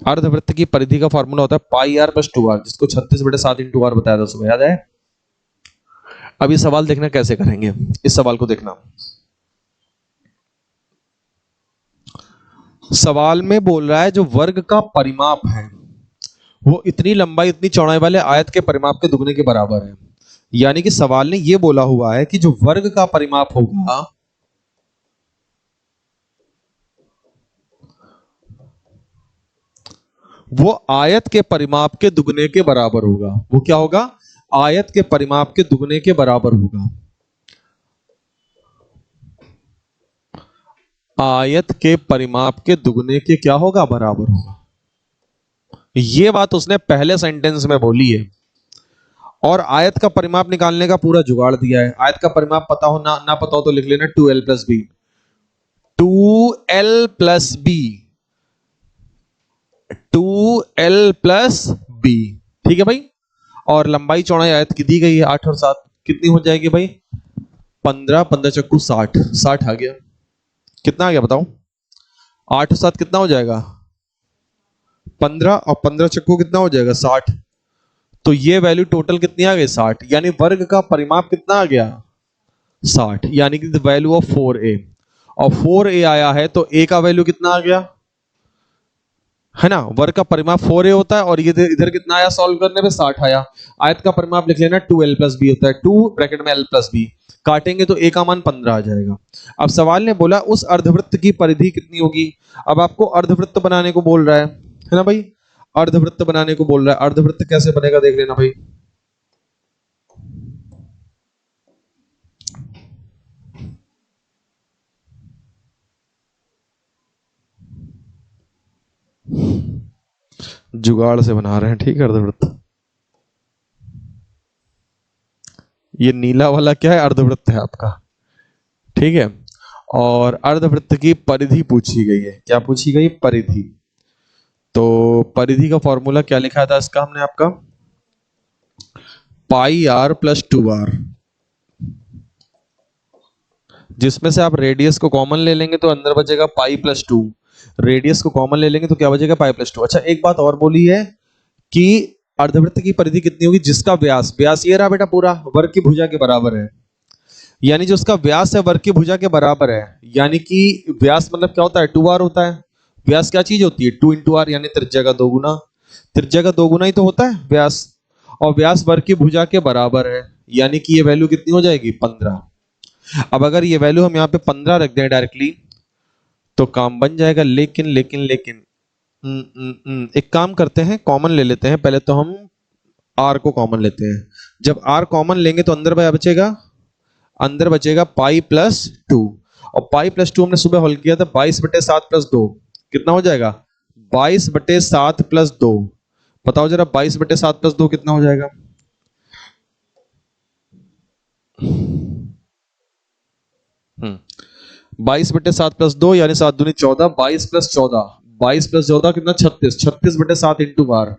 अर्धवृत्त की परिधि का फॉर्मूला होता है पाई आर प्लस 2r, जिसको 36/7 इंटू आर बताया था सुबह, याद है? अब ये सवाल देखना कैसे करेंगे, इस सवाल को देखना। सवाल में बोल रहा है जो वर्ग का परिमाप है वो इतनी लंबाई इतनी चौड़ाई वाले आयत के परिमाप के दुगने के बराबर है। यानी कि सवाल ने ये बोला हुआ है कि जो वर्ग का परिमाप होगा वो आयत के परिमाप के दुगने के बराबर होगा। वो क्या होगा? आयत के परिमाप के दुगने के बराबर होगा। आयत के परिमाप के दुगने के क्या होगा? बराबर होगा। ये बात उसने पहले सेंटेंस में बोली है। और आयत का परिमाप निकालने का पूरा जुगाड़ दिया है। आयत का परिमाप पता हो ना पता हो तो लिख लेना 2l plus B. 2l plus B, 2l plus B, ठीक है भाई। और लंबाई चौड़ाई आयत की दी गई है 8 और 7, कितनी हो जाएगी भाई? 15, 15 चक्कू 60, 60 आ गया। कितना आ गया बताओ? 8 और 7 कितना हो जाएगा? 15, और 15 चक्कू कितना हो जाएगा? 60। तो ये वैल्यू टोटल कितनी आ गई? 60। यानी वर्ग का परिमाप कितना आ गया? 60। यानी कि द वैल्यू ऑफ 4a, और 4a आया है तो a का वैल्यू कितना आ गया? है ना, वर्ग का परिमाप 4a होता है और ये इधर कितना आया? सॉल्व करने पे 60 आया। आयत का परिमाप लिख लेना 2l प्लस बी होता है, 2 ब्रैकेट में l प्लस बी, काटेंगे तो a का मान 15 आ जाएगा। अब सवाल ने बोला उस अर्धवृत्त की परिधि कितनी होगी। अब आपको अर्धवृत्त बनाने को बोल रहा है ना भाई? अर्धवृत्त बनाने को बोल रहा है। अर्धवृत्त कैसे बनेगा देख लेना भाई। जुगाड़ से बना रहे हैं, ठीक है, अर्धवृत्त। ये नीला वाला क्या है? अर्धवृत्त है आपका, ठीक है। और अर्धवृत्त की परिधि पूछी गई है। क्या पूछी गई? परिधि। तो परिधि का फॉर्मूला क्या लिखा था इसका हमने आपका? पाई आर प्लस 2r, जिसमें से आप रेडियस को कॉमन ले लेंगे तो अंदर बचेगा पाई प्लस 2, रेडियस को कॉमन ले लेंगे तो क्या बचेगा? Pi plus 2। अच्छा एक बात और बोली है कि अर्धवृत्त की परिधि कितनी होगी? जिसका व्यास, व्यास ये रहा बेटा पूरा, वर्ग की भुजा के बराबर है। यानी जो उसका व्यास है वर्ग की भुजा के बराबर है। यानी कि व्यास मतलब क्या होता है? 2r होता है। व्यास क्या चीज होती है? 2 इंटू आर, यानी त्रिज्या का दोगुना। त्रिज्या का दोगुना ही तो होता है व्यास, और व्यास वर्ग की भुजा के बराबर है। यानी कि ये वैल्यू कितनी हो जाएगी? 15। अब अगर ये वैल्यू हम यहाँ पे 15 रख दें डायरेक्टली तो काम बन जाएगा। लेकिन लेकिन लेकिन एक काम करते हैं, कॉमन ले लेते हैं। पहले तो हम r को कॉमन लेते हैं। जब r कॉमन लेंगे तो अंदर क्या बचेगा? अंदर बचेगा पाई प्लस 2, और पाई प्लस 2 हमने सुबह हल किया था। 22/7 प्लस 2 कितना हो जाएगा? 22/7 प्लस 2। बताओ जरा 22/7 प्लस 2 कितना हो जाएगा? 22/7 प्लस 2 यानी 7 दूनी 14, 22 प्लस 14, 22 प्लस 14 कितना? 36, 36/7 इंटू आर।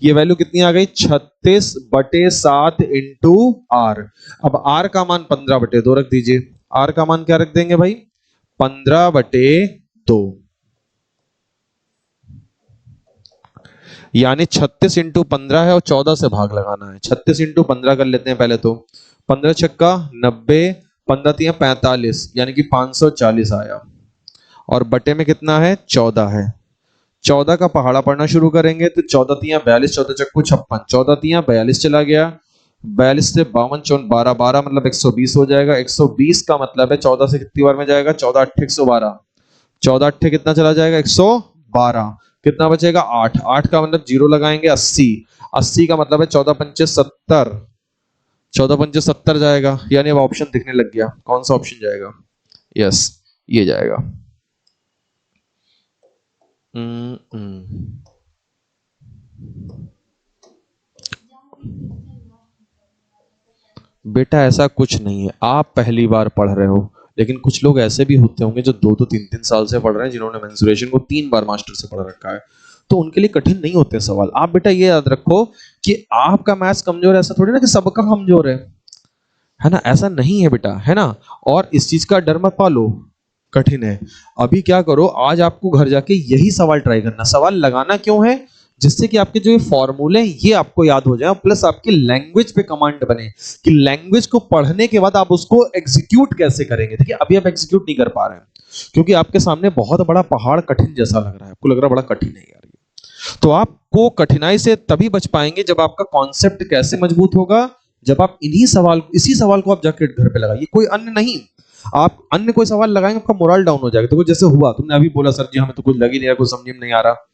ये वैल्यू कितनी आ गई? 36/7 इंटू आर। अब आर का मान 15/2 रख दीजिए। आर का मान क्या रख देंगे भाई? 15/2, यानी 36 इंटू 15 है और 14 से भाग लगाना है। 36 इंटू 15 कर लेते हैं पहले तो। 15 छक्का 90, 15 तिया 45, यानी कि 540 आया। और बटे में कितना है? 14 है। 14 का पहाड़ा पढ़ना शुरू करेंगे तो 14 तिया 42, 14 चक्कू 56, 14 तिया 42 चला गया। 42 से 52, 12, 12 मतलब 120 हो जाएगा। 120 का मतलब है 14 से कितनी बार में जाएगा? 14 8 112, 14 8 कितना चला जाएगा? 112। कितना बचेगा? 8, 8 का मतलब जीरो लगाएंगे 80, 80 का मतलब है 14 पंचे 70, 14 पंचे 70 जाएगा। यानी अब ऑप्शन दिखने लग गया। कौन सा ऑप्शन जाएगा? यस, ये जाएगा। बेटा ऐसा कुछ नहीं है, आप पहली बार पढ़ रहे हो, लेकिन कुछ लोग ऐसे भी होते होंगे जो 2-2 3-3 साल से पढ़ रहे हैं, जिन्होंने मेंसुरेशन को 3 बार मास्टर से पढ़ रखा है, तो उनके लिए कठिन नहीं होते सवाल। आप बेटा ये याद रखो कि आपका मैथ्स कमजोर है, ऐसा थोड़ी ना कि सबका कमजोर है ना, ऐसा नहीं है बेटा, है ना। और इस चीज का डर मत पालो कठिन है। अभी क्या करो, आज आपको घर जाके यही सवाल ट्राई करना। सवाल लगाना क्यों है? जिससे कि आपके जो ये फॉर्मूले हैं ये आपको याद हो जाए, प्लस आपकी लैंग्वेज पे कमांड बने कि लैंग्वेज को पढ़ने के बाद आप उसको एग्जीक्यूट कैसे करेंगे। देखिए अभी आप एग्जीक्यूट नहीं कर पा रहे हैं क्योंकि आपके सामने बहुत बड़ा पहाड़ कठिन जैसा लग रहा है, आपको लग रहा है बड़ा कठिन है यार ये। तो आपको कठिनाई से तभी बच पाएंगे जब आपका कॉन्सेप्ट कैसे मजबूत होगा, जब आप इसी सवाल को आप जाके घर पे लगाइए, कोई अन्य नहीं। आप अन्य कोई सवाल लगाएंगे आपका मोरल डाउन हो जाएगा। तो जैसे हुआ, तुमने अभी बोला सर जी हमें तो कुछ लग ही नहीं रहा, कुछ समझ में नहीं आ रहा।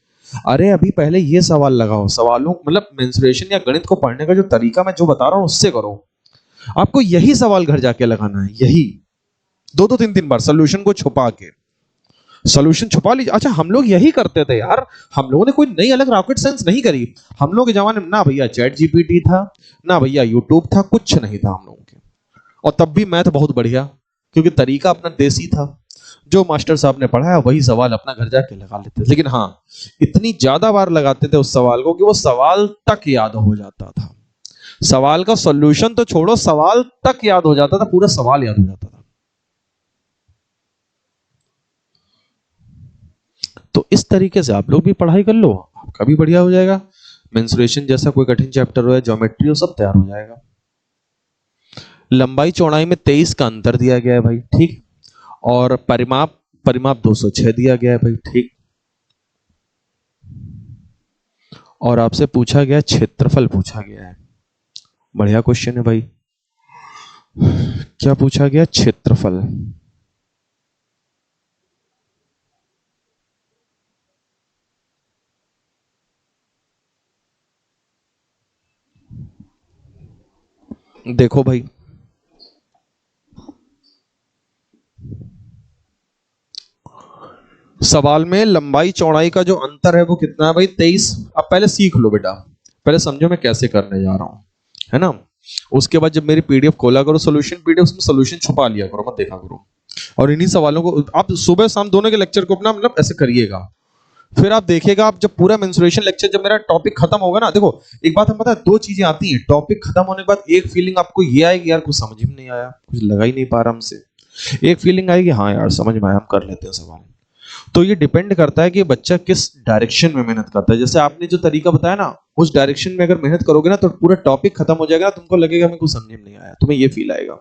अरे अभी पहले ये सवाल लगाओ, सवालों मतलब मेंसुरेशन या गणित को पढ़ने का जो तरीका मैं जो बता रहा हूं उससे करो। आपको यही सवाल घर जाके लगाना है, यही 2-2 3-3 बार सोल्यूशन को छुपा के। सोल्यूशन छुपा लीजिए। अच्छा हम लोग यही करते थे यार, हम लोगों ने कोई नई अलग रॉकेट साइंस नहीं करी। हम लोग के जमाने में ना भैया चैट जीपीटी था, ना भैया यूट्यूब था, कुछ नहीं था हम लोगों के। और तब भी मैथ बहुत बढ़िया, क्योंकि तरीका अपना देसी था। जो मास्टर साहब ने पढ़ाया वही सवाल अपना घर जाके लगा लेते थे। लेकिन हाँ, इतनी ज्यादा बार लगाते थे उस सवाल को कि वो सवाल तक याद हो जाता था। सवाल का सॉल्यूशन तो छोड़ो, सवाल तक याद हो जाता था, पूरा सवाल याद हो जाता था। तो इस तरीके से आप लोग भी पढ़ाई कर लो, आपका भी बढ़िया हो जाएगा। मेंसुरेशन जैसा कोई कठिन चैप्टर हो या ज्योमेट्री हो, सब तैयार हो जाएगा। लंबाई चौड़ाई में 23 का अंतर दिया गया है भाई, ठीक। और परिमाप परिमाप 206 दिया गया है भाई, ठीक। और आपसे पूछा गया क्षेत्रफल पूछा गया है, बढ़िया क्वेश्चन है भाई। क्या पूछा गया? क्षेत्रफल। देखो भाई, सवाल में लंबाई चौड़ाई का जो अंतर है वो कितना है भाई? 23। अब पहले सीख लो बेटा, पहले समझो मैं कैसे करने जा रहा हूं, है ना। उसके बाद जब मेरी पीडीएफ खोला करो, सोल्यूशन पीडीएफ, उसमें सोल्यूशन छुपा लिया करो, मत देखा करो। और इन्हीं सवालों को आप सुबह शाम दोनों के लेक्चर को अपना मतलब ऐसे करिएगा। फिर आप देखिएगा, आप जब पूरा मेंसुरेशन लेक्चर, जब मेरा टॉपिक खत्म होगा ना, देखो एक बात हम पता है, 2 चीजें आती हैं टॉपिक खत्म होने के बाद। एक फीलिंग आपको ये आएगी यार कुछ समझ में नहीं आया, कुछ लगा ही नहीं पा रहा हमसे। एक फीलिंग आएगी हाँ यार समझ में आया, हम कर लेते हैं सवाल। तो ये डिपेंड करता है कि बच्चा किस डायरेक्शन में मेहनत करता है। जैसे आपने जो तरीका बताया ना, उस डायरेक्शन में अगर मेहनत करोगे ना तो पूरा टॉपिक खत्म हो जाएगा, तुमको लगेगा हमें कुछ समझ में नहीं आया, तुम्हें ये फील आएगा,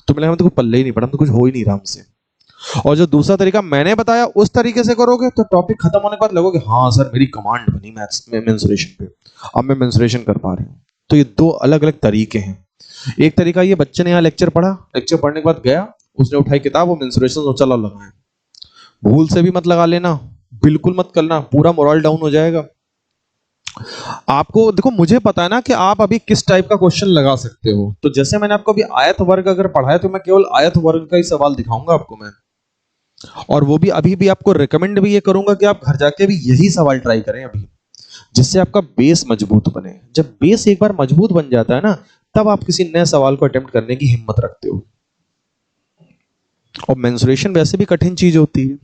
तुम्हें लगेगा तो कुछ पल्ले ही नहीं पड़ा, तो कुछ हो ही नहीं रहा हमसे। और जो दूसरा तरीका मैंने बताया उस तरीके से करोगे तो टॉपिक खत्म होने के बाद लगोगे हाँ सर मेरी कमांड बनी मैथ्स में मेंसुरेशन पे, अब मैं मेंसुरेशन कर पा रही हूँ। तो ये 2 अलग अलग तरीके हैं। एक तरीका ये, बच्चे ने यहाँ लेक्चर पढ़ा, लेक्चर पढ़ने के बाद गया, उसने उठाई किताब, वो मेंसुरेशन सोचा लो लगाए। भूल से भी मत लगा लेना, बिल्कुल मत करना, पूरा मोरल डाउन हो जाएगा। आपको देखो, मुझे पता है ना कि आप अभी किस टाइप का क्वेश्चन लगा सकते हो। तो जैसे मैंने आपको अभी आयत वर्ग अगर पढ़ाया तो मैं केवल आयत वर्ग का ही सवाल दिखाऊंगा आपको मैं। और वो भी अभी भी आपको रिकमेंड भी ये करूंगा कि आप घर जाके भी यही सवाल ट्राई करें अभी, जिससे आपका बेस मजबूत बने। जब बेस एक बार मजबूत बन जाता है ना, तब आप किसी नए सवाल को अटेम्प्ट करने की हिम्मत रखते हो। और मेंसुरेशन वैसे भी कठिन चीज होती है।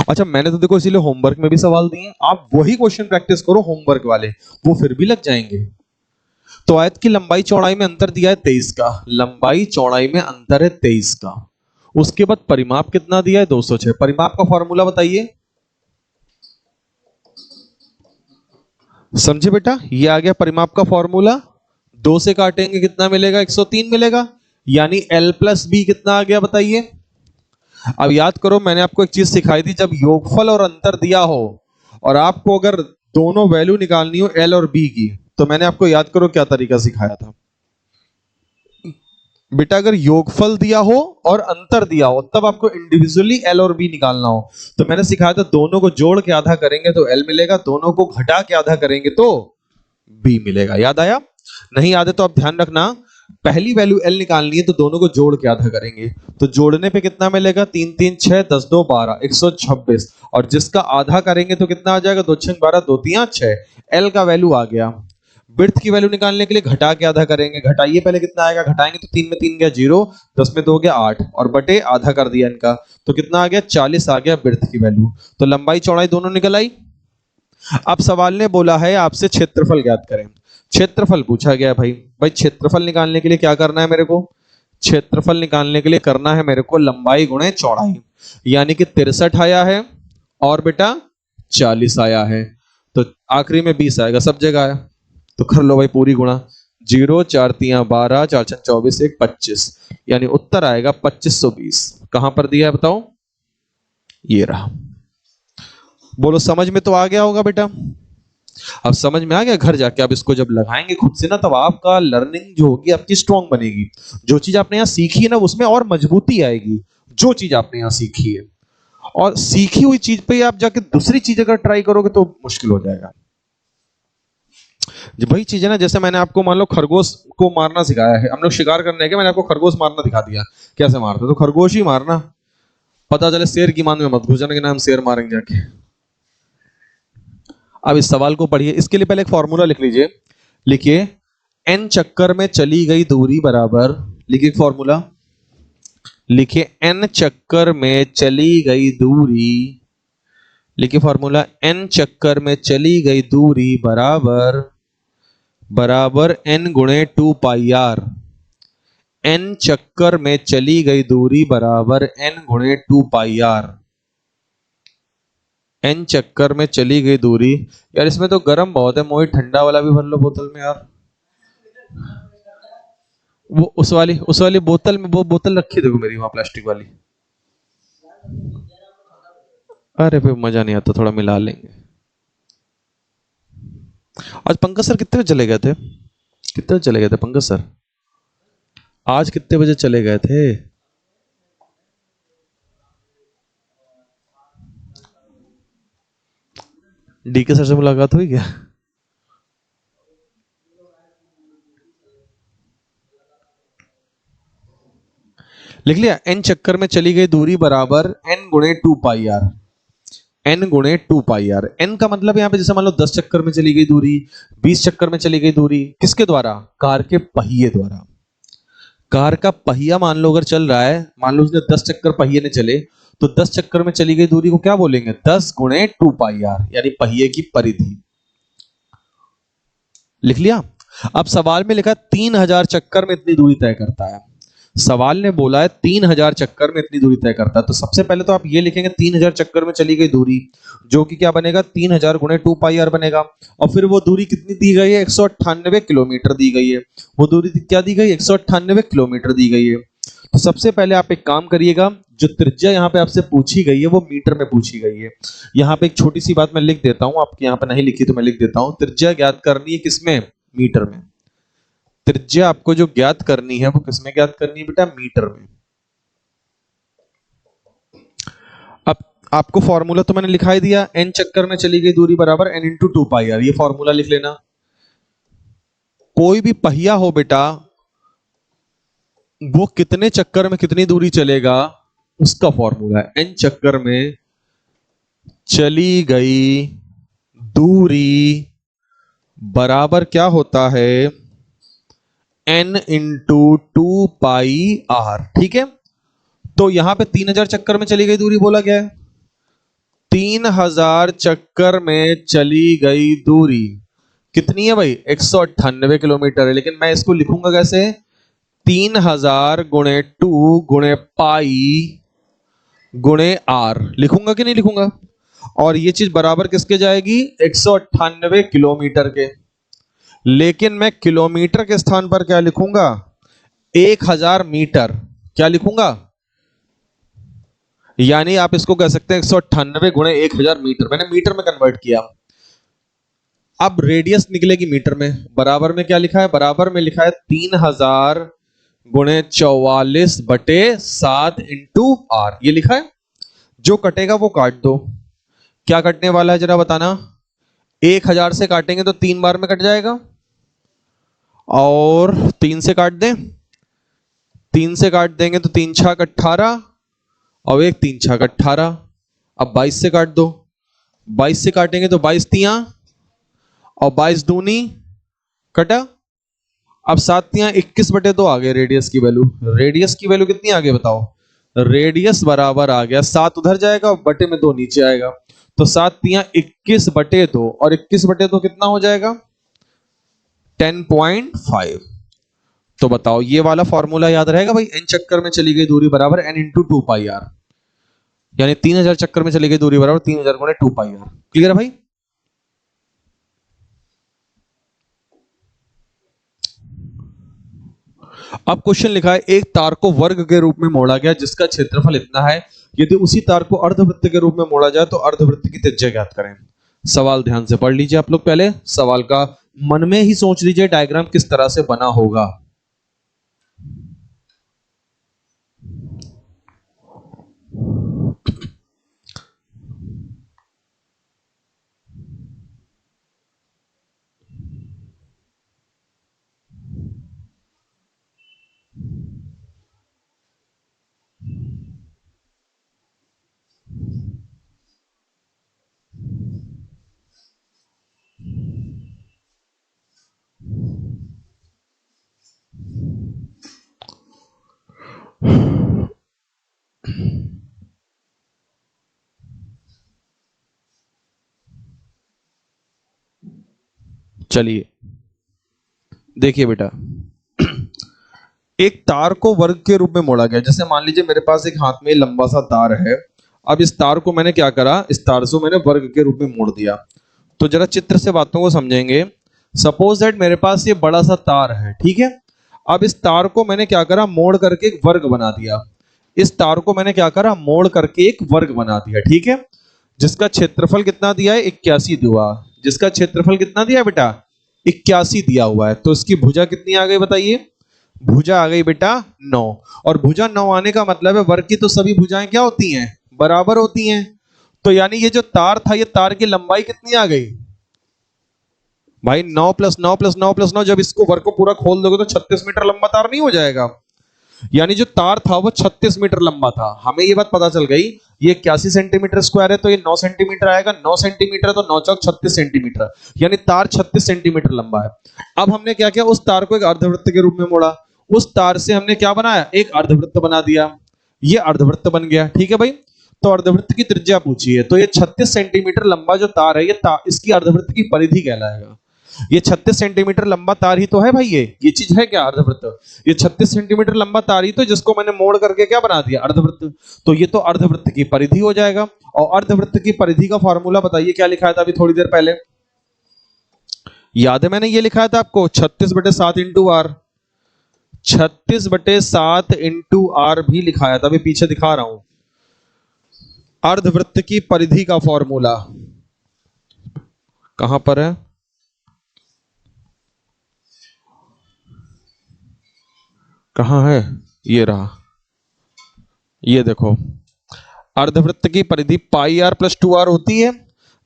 अच्छा मैंने तो देखो इसीलिए होमवर्क में भी सवाल दिए, आप वही क्वेश्चन प्रैक्टिस करो होमवर्क वाले, वो फिर भी लग जाएंगे। तो आयत की लंबाई चौड़ाई में अंतर दिया है 23 का, लंबाई चौड़ाई में अंतर है 23 का। उसके बाद परिमाप कितना दिया है? 206। परिमाप का फॉर्मूला बताइए, समझे बेटा? ये आ गया परिमाप का फॉर्मूला। 2 से काटेंगे कितना मिलेगा? 103 मिलेगा। यानी L प्लस बी कितना आ गया बताइए? अब याद करो, मैंने आपको एक चीज सिखाई थी, जब योगफल और अंतर दिया हो और आपको अगर दोनों वैल्यू निकालनी हो L और B की, तो मैंने आपको याद करो क्या तरीका सिखाया था बेटा। अगर योगफल दिया हो और अंतर दिया हो तब आपको इंडिविजुअली L और B निकालना हो, तो मैंने सिखाया था दोनों को जोड़ के आधा करेंगे तो L मिलेगा, दोनों को घटा के आधा करेंगे तो B मिलेगा। याद आया? नहीं याद है तो आप ध्यान रखना, पहली वैल्यू L निकालनी है तो दोनों को जोड़ के आधा करेंगे, तो जोड़ने पे कितना मिलेगा? 3 3 6 10 2 12 126। और जिसका आधा करेंगे तो कितना आ जाएगा? 2 6 12 2 3 6। L का वैल्यू आ गया। बिर्थ की वैल्यू निकालने के लिए घटा के आधा करेंगे, घटाइए पहले कितना आएगा? घटाएंगे तो 3 में 3 गया 0, 10 में 2 गया 8, और बटे आधा कर दिया इनका, तो कितना आ गया? 40 आ गया बिर्थ की वैल्यू। तो लंबाई चौड़ाई दोनों निकल आई। अब सवाल ने बोला है आपसे क्षेत्रफल ज्ञात करें। क्षेत्रफल पूछा गया भाई। भाई क्षेत्रफल निकालने के लिए क्या करना है मेरे को? क्षेत्रफल निकालने के लिए करना है मेरे को लंबाई गुणे चौड़ाई, यानी कि 63 आया है और बेटा 40 आया है, तो आखिरी में 20 आएगा, सब जगह आया, तो कर लो भाई पूरी गुणा। 0 4 3 12 4 6 24 1 25, यानी उत्तर आएगा 2520। कहां पर दिया है बताओ, ये रहा। बोलो समझ में तो आ गया होगा बेटा। अब समझ में आ गया, घर जाके आप इसको जब लगाएंगे खुद से ना, तब आपका लर्निंग जो होगी आपकी स्ट्रांग बनेगी। जो चीज आपने यहाँ सीखी है ना उसमें और मजबूती आएगी, जो चीज आपने यहाँ सीखी है। और सीखी हुई चीज पे आप जाके दूसरी चीज अगर ट्राई करोगे तो मुश्किल हो जाएगा। वही चीज है ना, जैसे मैंने आपको मान लो खरगोश को मारना सिखाया है, हम लोग शिकार करने के, मैंने आपको खरगोश मारना दिखा दिया कैसे मारते, तो खरगोश ही मारना, पता चले शेर की मान में मत घुस जाना कि ना हम शेर मारेंगे जाके। अब इस सवाल को पढ़िए, इसके लिए पहले एक फॉर्मूला लिख लीजिए, लिखिए n चक्कर में चली गई दूरी बराबर, लिखिए फॉर्मूला, लिखिए n चक्कर में चली गई दूरी, लिखिए फॉर्मूला n चक्कर में चली गई दूरी बराबर n गुणे 2 पाई आर। n चक्कर में चली गई दूरी बराबर n गुणे 2 पाई आर। n चक्कर में चली गई दूरी, यार इसमें तो गर्म बहुत है, मोहित ठंडा वाला भी भर लो बोतल में यार। वो उस वाली बोतल में, वो बोतल रखी देखो मेरी वहां प्लास्टिक वाली। अरे फिर मजा नहीं आता, थोड़ा मिला लेंगे। आज पंकज सर कितने बजे चले गए थे, कितने बजे चले गए थे पंकज सर, आज कितने बजे चले गए थे? डीके सर से मुलाकात हुई क्या? लिख लिया, n चक्कर में चली गई दूरी बराबर n गुणे 2 पाई आर। n गुणे 2 पाई आर, n का मतलब यहाँ पे जैसे मान लो 10 चक्कर में चली गई दूरी, 20 चक्कर में चली गई दूरी, किसके द्वारा, कार के पहिए द्वारा। कार का पहिया मान लो अगर चल रहा है, मान लो उसने 10 चक्कर पहिए ने चले, तो 10 चक्कर में चली गई दूरी को क्या बोलेंगे, 10 गुणे 2 पाई आर, यानी पहिए की परिधि। लिख लिया। अब सवाल में लिखा 3000 चक्कर में इतनी दूरी तय करता है, सवाल ने बोला है 3000 चक्कर में इतनी दूरी तय करता है, तो सबसे पहले तो आप ये लिखेंगे 3000 चक्कर में चली गई दूरी, जो कि क्या बनेगा, 3000 गुणे 2 पाई आर बनेगा। और फिर वो दूरी कितनी दी गई है, 198 किलोमीटर दी गई है। वो दूरी क्या दी गई, 198 किलोमीटर दी गई है। तो सबसे पहले आप एक काम करिएगा, जो त्रिज्या यहाँ पे आपसे पूछी गई है वो मीटर में पूछी गई है। यहाँ पे एक छोटी सी बात मैं लिख देता हूँ, आपके यहाँ पे नहीं लिखी तो मैं लिख देता हूँ, त्रिज्या ज्ञात करनी है किसमें, मीटर में। त्रिज्या आपको जो ज्ञात करनी है वो किसमें ज्ञात करनी है बेटा, मीटर में। अब आपको फॉर्मूला तो मैंने लिखा ही दिया, n चक्कर में चली गई दूरी बराबर n इंटू 2 पाई आर, ये फॉर्मूला लिख लेना। कोई भी पहिया हो बेटा, वो कितने चक्कर में कितनी दूरी चलेगा उसका फॉर्मूला है, n चक्कर में चली गई दूरी बराबर क्या होता है, n इंटू 2 पाई आर, ठीक है। तो यहां पे 3000 चक्कर में चली गई दूरी बोला गया है, 3000 चक्कर में चली गई दूरी कितनी है भाई, 198 किलोमीटर है। लेकिन मैं इसको लिखूंगा कैसे, 3000 गुणे 2 गुणे पाई गुणे आर, लिखूंगा कि नहीं लिखूंगा। और ये चीज बराबर किसके जाएगी, 198 किलोमीटर के। लेकिन मैं किलोमीटर के स्थान पर क्या लिखूंगा, 1000 मीटर, क्या लिखूंगा, यानी आप इसको कह सकते हैं 198 गुणे 1000 मीटर, मैंने मीटर में कन्वर्ट किया। अब रेडियस निकलेगी मीटर में, बराबर में क्या लिखा है, बराबर में लिखा है 3000 गुणे 44 बटे 7 इंटू आर, ये लिखा है। जो कटेगा वो काट दो, क्या कटने वाला है जरा बताना, 1000 से काटेंगे तो 3 बार में कट जाएगा, और 3 से काट दें, 3 से काट देंगे तो 3 छक 18, और 1 3 छक 18। अब 22 से काट दो, 22 से काटेंगे तो 22 तियां और 22 दूनी कटा। अब 7 तियां 21 बटे 2 आ गए रेडियस की वैल्यू, रेडियस की वैल्यू कितनी आ गई बताओ, रेडियस बराबर आ गया 7 उधर जाएगा और बटे में 2 नीचे आएगा, तो 7 तियां 21 बटे 2, और 21 बटे 2 कितना हो जाएगा, 10.5। तो बताओ ये वाला फॉर्मूला याद रहेगा भाई, n चक्कर में चली गई दूरी बराबर n into two pi R, यानी 3000 चक्कर में चली गई दूरी बराबर 3000 गुणे 2 पाई आर। क्लियर है भाई? अब क्वेश्चन लिखा है एक तार को वर्ग के रूप में मोड़ा गया जिसका क्षेत्रफल इतना है, यदि उसी तार को अर्धवृत्त के रूप में मोड़ा जाए तो अर्धवृत्त की त्रिज्या ज्ञात करें। सवाल ध्यान से पढ़ लीजिए आप लोग, पहले सवाल का मन में ही सोच लीजिए डायग्राम किस तरह से बना होगा। चलिए देखिए बेटा, एक तार को वर्ग के रूप में मोड़ा गया, जैसे मान लीजिए मेरे पास एक हाथ में लंबा सा तार है। अब इस तार को मैंने क्या करा, इस तार को मैंने वर्ग के रूप में मोड़ दिया। तो जरा चित्र से बातों को समझेंगे। सपोज दैट मेरे पास ये बड़ा सा तार है, ठीक है। अब इस तार को मैंने क्या करा, मोड़ करके एक वर्ग बना दिया। इस तार को मैंने क्या करा, मोड़ करके एक वर्ग बना दिया, ठीक है। जिसका क्षेत्रफल कितना दिया है, 81 दिया। जिसका क्षेत्रफल कितना दिया है बेटा, 81 दिया हुआ है। तो इसकी भुजा कितनी आ गई बताइए? भुजा आ गई बेटा 9। और भुजा 9 आने का मतलब है वर्ग की तो सभी भुजाएं क्या होती हैं, बराबर होती हैं। तो यानी ये जो तार था, ये तार की लंबाई कितनी आ गई भाई? 9 प्लस 9 प्लस 9 प्लस 9। जब इसको वर्ग को पूरा खोल दोगे तो 36 मीटर लंबा तार नहीं हो जाएगा? यानी जो तार था वो 36 मीटर लंबा था। हमें ये बात पता चल गई, ये 81 सेंटीमीटर स्क्वायर है तो ये 9 सेंटीमीटर आएगा। 9 सेंटीमीटर तो 9 चौक 36 सेंटीमीटर, यानी तार 36 सेंटीमीटर लंबा है। अब हमने क्या किया, उस तार को एक अर्धवृत्त के रूप में मोड़ा। उस तार से हमने क्या बनाया, एक अर्धवृत्त बना दिया। ये अर्धवृत्त बन गया, ठीक है भाई। तो अर्धवृत्त की त्रिज्या पूछी है, तो ये 36 सेंटीमीटर लंबा जो तार है, ये इसकी अर्धवृत्त की परिधि कहलाएगा। ये 36 सेंटीमीटर लंबा तार ही तो है भाई, ये चीज है क्या, अर्धवृत्त। ये 36 सेंटीमीटर लंबा तार ही तो, जिसको मैंने मोड़ करके क्या बना दिया, अर्धवृत्त। तो ये तो अर्धवृत्त की परिधि हो जाएगा। और अर्धवृत्त की परिधि का फॉर्मूला बताइए क्या लिखा था अभी थोड़ी देर पहले? याद है मैंने ये लिखाया था आपको, 36/7 इंटू आर। 36/7 इंटू आर भी लिखाया था, अभी पीछे दिखा रहा हूं। अर्धवृत्त की परिधि का फॉर्मूला कहां पर है? कहां है? ये रहा, ये देखो। अर्धवृत्त की परिधि पाई आर प्लस 2 आर होती है।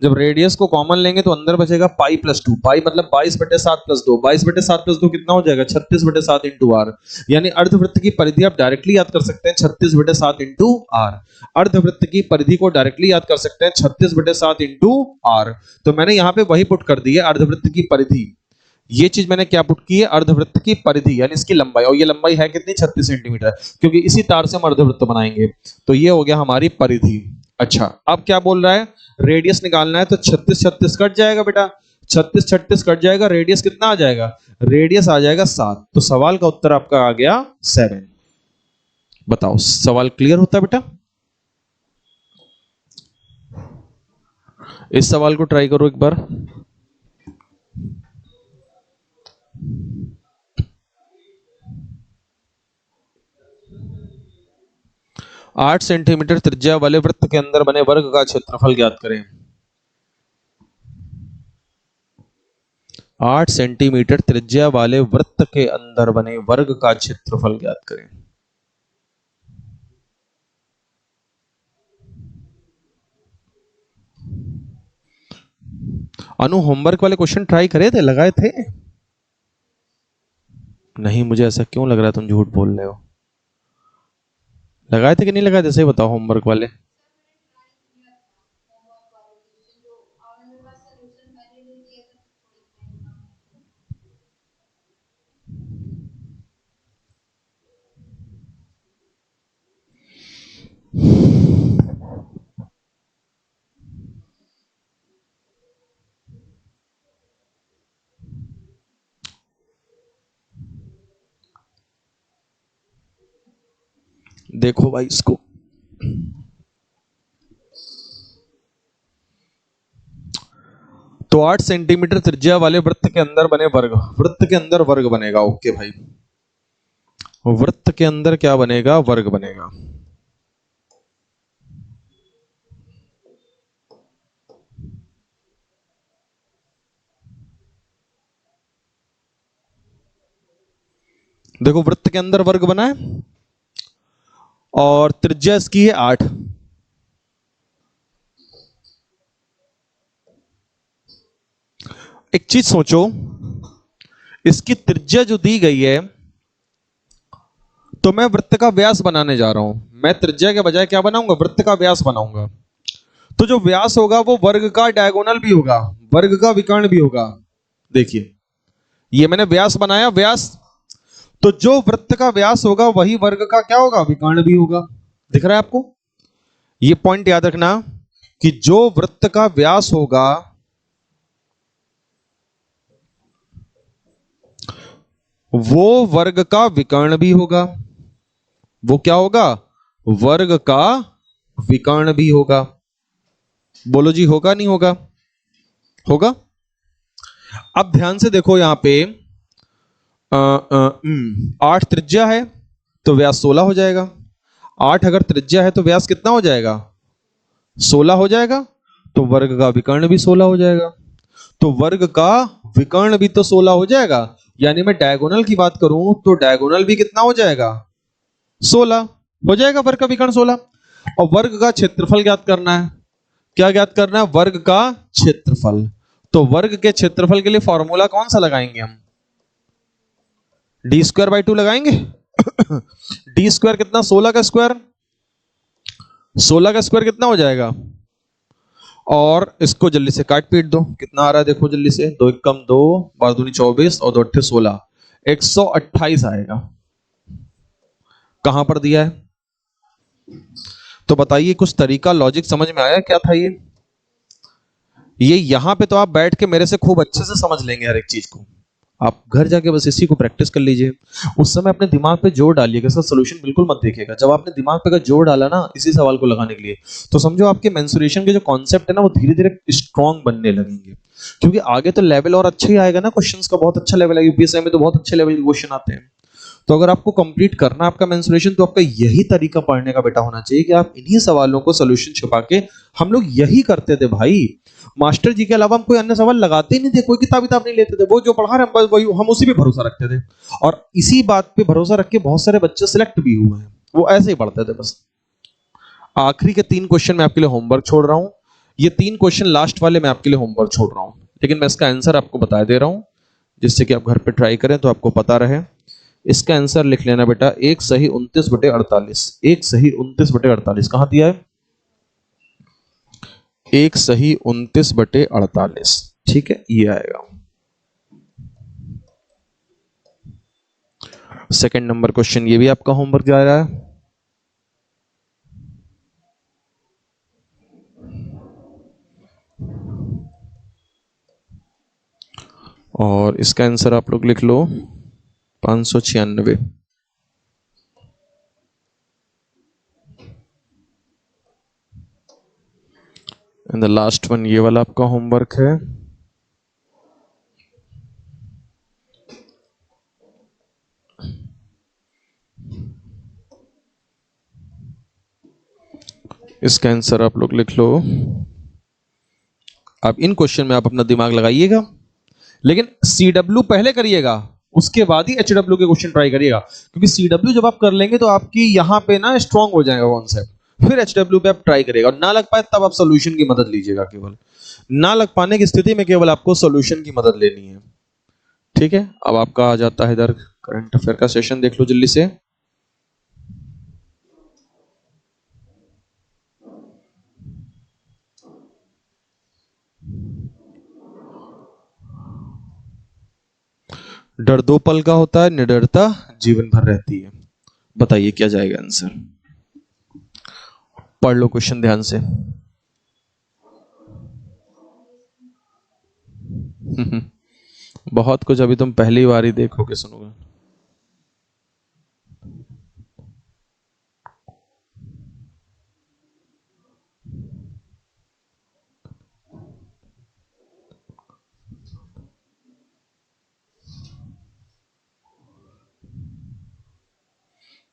जब रेडियस को कॉमन लेंगे तो अंदर बचेगा पाई प्लस 2। पाई मतलब 22/7 प्लस 2। 22/7 प्लस 2 कितना हो जाएगा, 36/7 इंटू आर। यानी अर्धवृत्त की परिधि आप डायरेक्टली याद कर सकते हैं 36/7 इंटू आर। अर्धवृत्त की परिधि को डायरेक्टली याद कर सकते हैं 36/7 इंटू आर। तो मैंने यहां पे वही पुट कर दी है, अर्धवृत्त की परिधि। ये चीज मैंने क्या पुट की है, अर्धवृत्त की परिधि यानी इसकी लंबाई। और ये लंबाई है कितनी, 36 सेंटीमीटर, क्योंकि इसी तार से हम अर्धवृत्त बनाएंगे। तो ये हो गया हमारी परिधि। अच्छा, अब क्या बोल रहा है, रेडियस निकालना है। तो 36 36 कट जाएगा बेटा, 36 36 कट जाएगा, रेडियस कितना आ जाएगा, रेडियस आ जाएगा 7। तो सवाल का उत्तर आपका आ गया 7। बताओ सवाल क्लियर होता है बेटा? इस सवाल को ट्राई करो एक बार। 8 सेंटीमीटर त्रिज्या वाले वृत्त के अंदर बने वर्ग का क्षेत्रफल ज्ञात करें। 8 सेंटीमीटर त्रिज्या वाले वृत्त के अंदर बने वर्ग का क्षेत्रफल ज्ञात करें। अनु होमवर्क वाले क्वेश्चन ट्राई करे थे, लगाए थे? नहीं, मुझे ऐसा क्यों लग रहा है, तुम झूठ बोल रहे हो। लगाए थे कि नहीं लगाए थे, सही बताओ होमवर्क वाले। देखो भाई इसको, तो 8 सेंटीमीटर त्रिज्या वाले वृत्त के अंदर बने वर्ग, वृत्त के अंदर वर्ग बनेगा। ओके भाई, वृत्त के अंदर क्या बनेगा? वर्ग बनेगा। देखो वृत्त के अंदर वर्ग बना है और त्रिज्या इसकी है 8। एक चीज सोचो, इसकी त्रिज्या जो दी गई है, तो मैं वृत्त का व्यास बनाने जा रहा हूं। मैं त्रिज्या के बजाय क्या बनाऊंगा? वृत्त का व्यास बनाऊंगा। तो जो व्यास होगा वो वर्ग का डायगोनल भी होगा, वर्ग का विकर्ण भी होगा। देखिए ये मैंने व्यास बनाया, व्यास, तो जो वृत्त का व्यास होगा वही वर्ग का क्या होगा? विकर्ण भी होगा। दिख रहा है आपको? ये पॉइंट याद रखना कि जो वृत्त का व्यास होगा वो वर्ग का विकर्ण भी होगा। वो क्या होगा? वर्ग का विकर्ण भी होगा। बोलो जी, होगा नहीं होगा? होगा। अब ध्यान से देखो यहां पे 8 त्रिज्या है तो व्यास 16 हो जाएगा। 8 अगर त्रिज्या है तो व्यास कितना हो जाएगा? 16 हो जाएगा। तो वर्ग का विकर्ण भी 16 हो जाएगा। तो वर्ग का विकर्ण भी तो 16 हो जाएगा। यानी मैं डायगोनल की बात करूं तो डायगोनल भी कितना हो जाएगा? 16 हो जाएगा, वर्ग का विकर्ण 16। और वर्ग का क्षेत्रफल ज्ञात करना है। क्या ज्ञात करना है? वर्ग का क्षेत्रफल। तो वर्ग के क्षेत्रफल के लिए फॉर्मूला कौन सा लगाएंगे हम? डी स्क्वायर बाई 2 लगाएंगे। डी स्क्वायर कितना? 16 का स्क्वायर। 16 का स्क्वायर कितना हो जाएगा? और इसको जल्दी से काट पीट दो, कितना आ रहा है देखो जल्दी से। 2 एक कम 2, 12 दूनी 24 और 2 अट्ठे 16, 128 आएगा। कहां पर दिया है? तो बताइए कुछ तरीका, लॉजिक समझ में आया क्या था ये यहां पे तो आप बैठ के मेरे से खूब अच्छे से समझ लेंगे हर एक चीज को। आप घर जाके बस इसी को प्रैक्टिस कर लीजिए। उस समय अपने दिमाग पे जोर डालिएगा, इसका सोल्यूशन बिल्कुल मत देखिएगा। जब आपने दिमाग पे का जोर डाला ना इसी सवाल को लगाने के लिए, तो समझो आपके मेंसुरेशन के जो कॉन्सेप्ट है ना वो धीरे धीरे स्ट्रॉन्ग बनने लगेंगे। क्योंकि आगे तो लेवल और अच्छा ही आएगा ना, क्वेश्चंस का बहुत अच्छा लेवल है। यूपीएससी में तो बहुत अच्छे लेवल के क्वेश्चन आते हैं। तो अगर आपको कंप्लीट करना आपका मेंसुरेशन, तो आपका यही तरीका पढ़ने का बेटा होना चाहिए कि आप इन्हीं सवालों को सोल्यूशन छुपा के, हम लोग यही करते थे भाई। मास्टर जी के अलावा हम कोई अन्य सवाल लगाते ही नहीं थे, कोई किताब नहीं लेते थे। वो जो पढ़ा रहे हैं बस वही, हम उसी पे भरोसा रखते थे। और इसी बात पे भरोसा रख के बहुत सारे बच्चे सिलेक्ट भी हुए हैं। वो ऐसे ही पढ़ते थे बस। आखिरी के 3 क्वेश्चन मैं आपके लिए होमवर्क छोड़ रहा हूं। ये 3 क्वेश्चन लास्ट वाले मैं आपके लिए होमवर्क छोड़ रहा हूं, लेकिन मैं इसका आंसर आपको बता दे रहा हूं जिससे कि आप घर पे ट्राई करें तो आपको पता रहे। इसका आंसर लिख लेना बेटा, 1 सही 29/48। 1 सही 29/48 कहां दिया है? 1 सही 29/48। ठीक है, ये आएगा। सेकंड नंबर क्वेश्चन, ये भी आपका होमवर्क जा रहा है। और इसका आंसर आप लोग लिख लो 596। एंड द लास्ट वन, ये वाला आपका होमवर्क है। इसका आंसर आप लोग लिख लो। अब इन क्वेश्चन में आप अपना दिमाग लगाइएगा, लेकिन सीडब्ल्यू पहले करिएगा, उसके बाद ही एचडब्ल्यू के क्वेश्चन ट्राई करिएगा। क्योंकि सीडब्ल्यू जब आप कर लेंगे तो आपकी यहां पे ना स्ट्रांग हो जाएगा कॉन्सेप्ट। फिर एचडब्ल्यू पे आप ट्राई करिएगा, और ना लग पाए तब आप सोल्यूशन की मदद लीजिएगा। केवल ना लग पाने की स्थिति में केवल आपको सोल्यूशन की मदद लेनी है। ठीक है, अब आपका आ जाता है इधर करंट अफेयर का सेशन, देख लो जल्दी से। डर 2 पल का होता है, निडरता जीवन भर रहती है। बताइए क्या जाएगा आंसर? पढ़ लो क्वेश्चन ध्यान से। बहुत कुछ अभी तुम पहली बार ही देखोगे सुनोगे।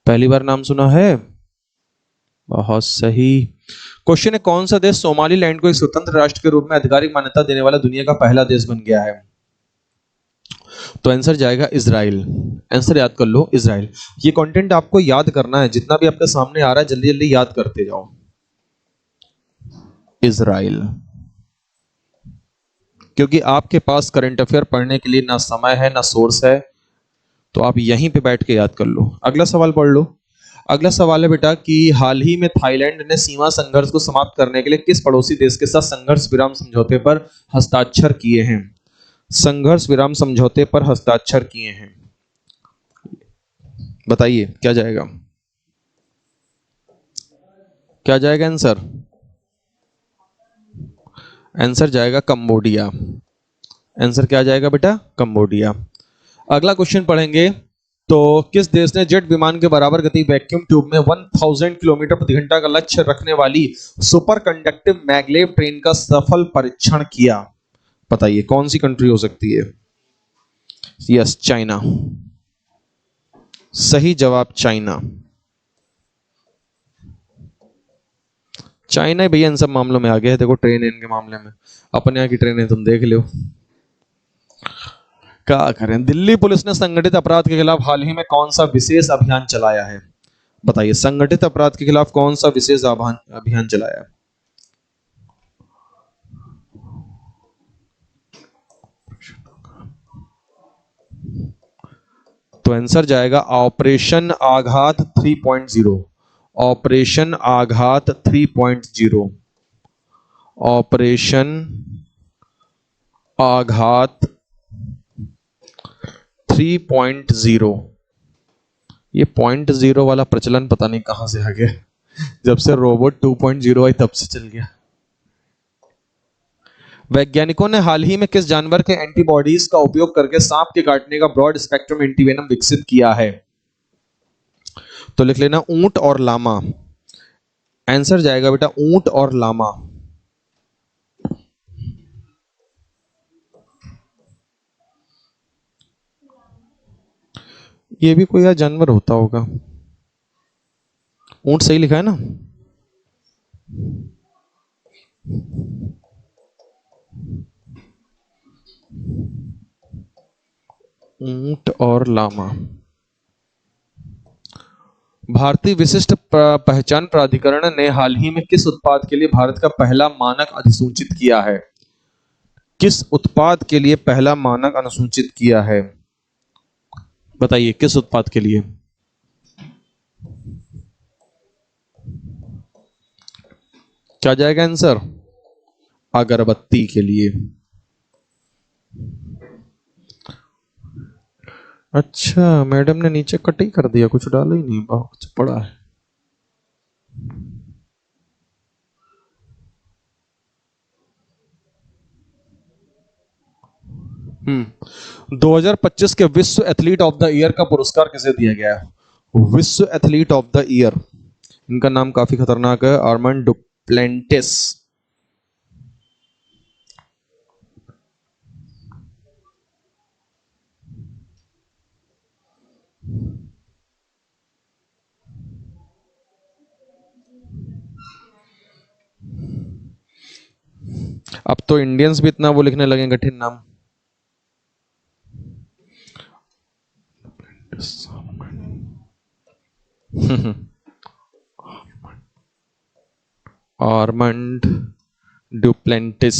पहली बार नाम सुना है। बहुत सही। क्वेश्चन है, कौन सा देश सोमालीलैंड को एक स्वतंत्र राष्ट्र के रूप में आधिकारिक मान्यता देने वाला दुनिया का पहला देश बन गया है? तो आंसर जाएगा इजराइल। आंसर याद कर लो, इजराइल। ये कंटेंट आपको याद करना है, जितना भी आपके सामने आ रहा है जल्दी जल्दी याद करते जाओ। इजराइल। क्योंकि आपके पास करंट अफेयर पढ़ने के लिए ना समय है ना सोर्स है, तो आप यहीं पे बैठ के याद कर लो। अगला सवाल पढ़ लो। अगला सवाल है बेटा कि हाल ही में थाईलैंड ने सीमा संघर्ष को समाप्त करने के लिए किस पड़ोसी देश के साथ संघर्ष विराम समझौते पर हस्ताक्षर किए हैं? संघर्ष विराम समझौते पर हस्ताक्षर किए हैं, बताइए क्या जाएगा? क्या जाएगा आंसर? आंसर जाएगा कंबोडिया। आंसर क्या जाएगा बेटा? कंबोडिया। अगला क्वेश्चन पढ़ेंगे। तो किस देश ने जेट विमान के बराबर गति वैक्यूम ट्यूब में 1000 किलोमीटर प्रति घंटा का लक्ष्य रखने वाली सुपर कंडक्टिव मैग्लेव ट्रेन का सफल परीक्षण किया? बताइए कौन सी कंट्री हो सकती है? Yes, China. सही जवाब चाइना। चाइना ही भैया इन सब मामलों में आगे है। देखो ट्रेन के मामले में, अपने यहाँ की ट्रेनें तुम देख लो। क्या करें। दिल्ली पुलिस ने संगठित अपराध के खिलाफ हाल ही में कौन सा विशेष अभियान चलाया है? बताइए संगठित अपराध के खिलाफ कौन सा विशेष अभियान चलाया है? तो आंसर जाएगा ऑपरेशन आघात 3.0। ऑपरेशन आघात 3.0। ऑपरेशन आघात 3.0। ये 0.0 वाला प्रचलन पता नहीं कहां से आ गया। जब से रोबोट 2.0 आई तब से चल गया। वैज्ञानिकों ने हाल ही में किस जानवर के एंटीबॉडीज का उपयोग करके सांप के काटने का ब्रॉड स्पेक्ट्रम एंटीवेनम विकसित किया है? तो लिख लेना ऊंट और लामा। आंसर जाएगा बेटा ऊंट और लामा। ये भी कोई यार जानवर होता होगा। ऊंट सही लिखा है ना? ऊंट और लामा। भारतीय विशिष्ट पहचान प्राधिकरण ने हाल ही में किस उत्पाद के लिए भारत का पहला मानक अधिसूचित किया है? किस उत्पाद के लिए पहला मानक अनुसूचित किया है? बताइए किस उत्पाद के लिए? क्या जाएगा आंसर? अगरबत्ती के लिए। अच्छा, मैडम ने नीचे कट ही कर दिया, कुछ डाला ही नहीं, बहुत पड़ा है। 2025 के विश्व एथलीट ऑफ द ईयर का पुरस्कार किसे दिया गया है? विश्व एथलीट ऑफ द ईयर। इनका नाम काफी खतरनाक है, आर्मंड डुप्लेंटिस। अब तो इंडियंस भी इतना वो लिखने लगे कठिन नाम। आर्मंड डुप्लेंटिस।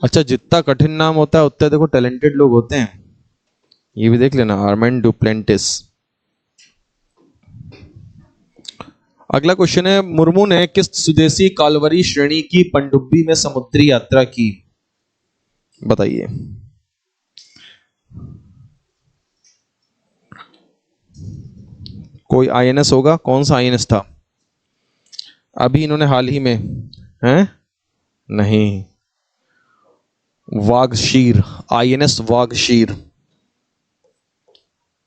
अच्छा, जितना कठिन नाम होता है उतने देखो टैलेंटेड लोग होते हैं। ये भी देख लेना, आर्मंड डुप्लेंटिस। अगला क्वेश्चन है, मुर्मू ने किस स्वदेशी कालवरी श्रेणी की पनडुब्बी में समुद्री यात्रा की? बताइए। कोई आईएनएस होगा, कौन सा आईएनएस था? अभी इन्होंने हाल ही में, हैं? नहीं, Vagsheer. INS Vagsheer.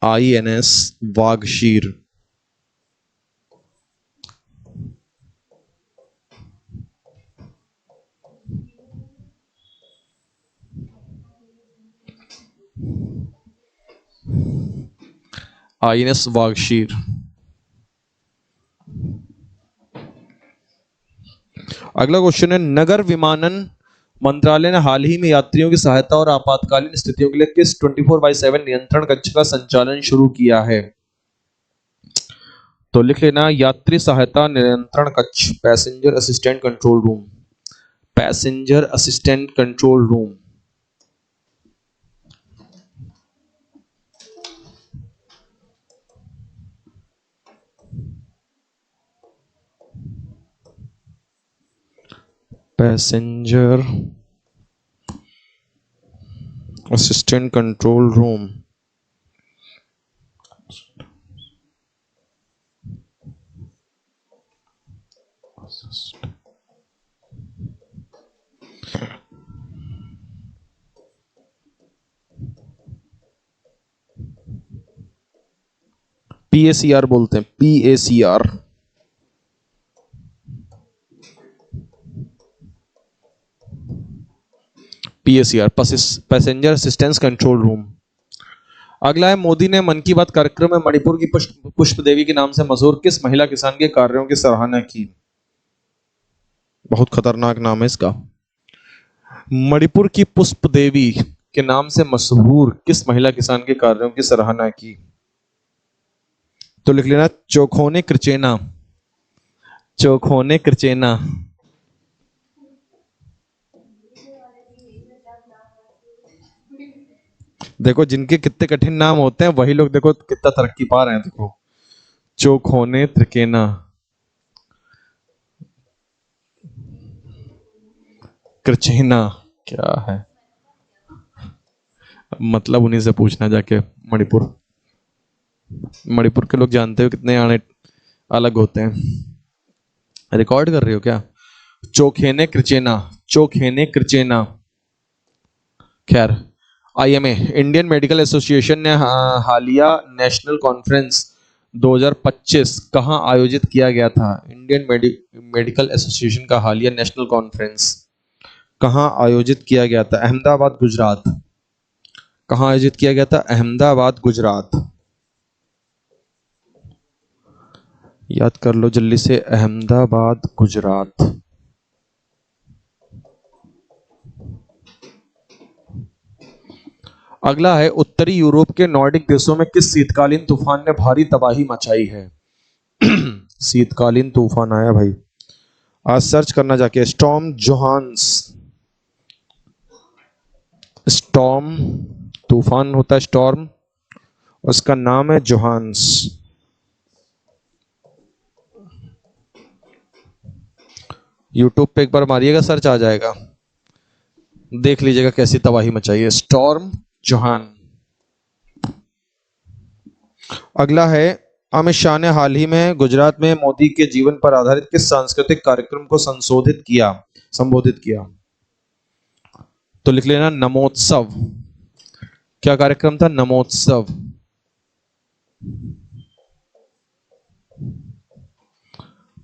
INS Vagsheer. INS Vagsheer. अगला क्वेश्चन है, नगर विमानन मंत्रालय ने हाल ही में यात्रियों की सहायता और आपातकालीन स्थितियों के लिए किस 24/7 नियंत्रण कक्ष का संचालन शुरू किया है? तो लिख लेना, यात्री सहायता नियंत्रण कक्ष, passenger assistant control room. Passenger assistant control room. Passenger assistant control room. PACR बोलते हैं, PACR. PACR, passenger assistance control room. अगला है, मोदी ने मन की बात कार्यक्रम में मणिपुर की पुष्प देवी के नाम से मशहूर किस महिला किसान के कार्यों की सराहना की? बहुत खतरनाक नाम है इसका। मणिपुर की पुष्प देवी के नाम से मशहूर किस महिला किसान के कार्यों की सराहना की? तो लिख लेना, चोखोने कृचेना। चोखोने कृचेना। देखो, जिनके कितने कठिन नाम होते हैं वही लोग देखो कितना तरक्की पा रहे हैं। देखो, चोखोने त्रिकेना, कृचेना क्या है मतलब? उन्हीं से पूछना जाके। मणिपुर, मणिपुर के लोग जानते हो कितने आने अलग होते हैं। रिकॉर्ड कर रही हो क्या? चोखेने कृचेना, चोखेने कृचेना। खैर, आईएमए, इंडियन मेडिकल एसोसिएशन ने हालिया नेशनल कॉन्फ्रेंस 2025 कहां आयोजित किया गया था? इंडियन मेडिकल एसोसिएशन का हालिया नेशनल कॉन्फ्रेंस कहां आयोजित किया गया था? अहमदाबाद, गुजरात। कहां आयोजित किया गया था? अहमदाबाद, गुजरात। याद कर लो जल्दी से, अहमदाबाद, गुजरात। अगला है, उत्तरी यूरोप के नॉर्डिक देशों में किस शीतकालीन तूफान ने भारी तबाही मचाई है? शीतकालीन तूफान आया भाई, आज सर्च करना जाके। Storm Johannes. स्टॉर्म, तूफान होता है स्टॉर्म, उसका नाम है जोहान्स। यूट्यूब पे एक बार मारिएगा, सर्च आ जाएगा, देख लीजिएगा कैसी तबाही मचाई है स्टॉर्म जोहान। अगला है, अमित शाह ने हाल ही में गुजरात में मोदी के जीवन पर आधारित किस सांस्कृतिक कार्यक्रम को संबोधित किया? तो लिख लेना, नमोत्सव। क्या कार्यक्रम था? नमोत्सव।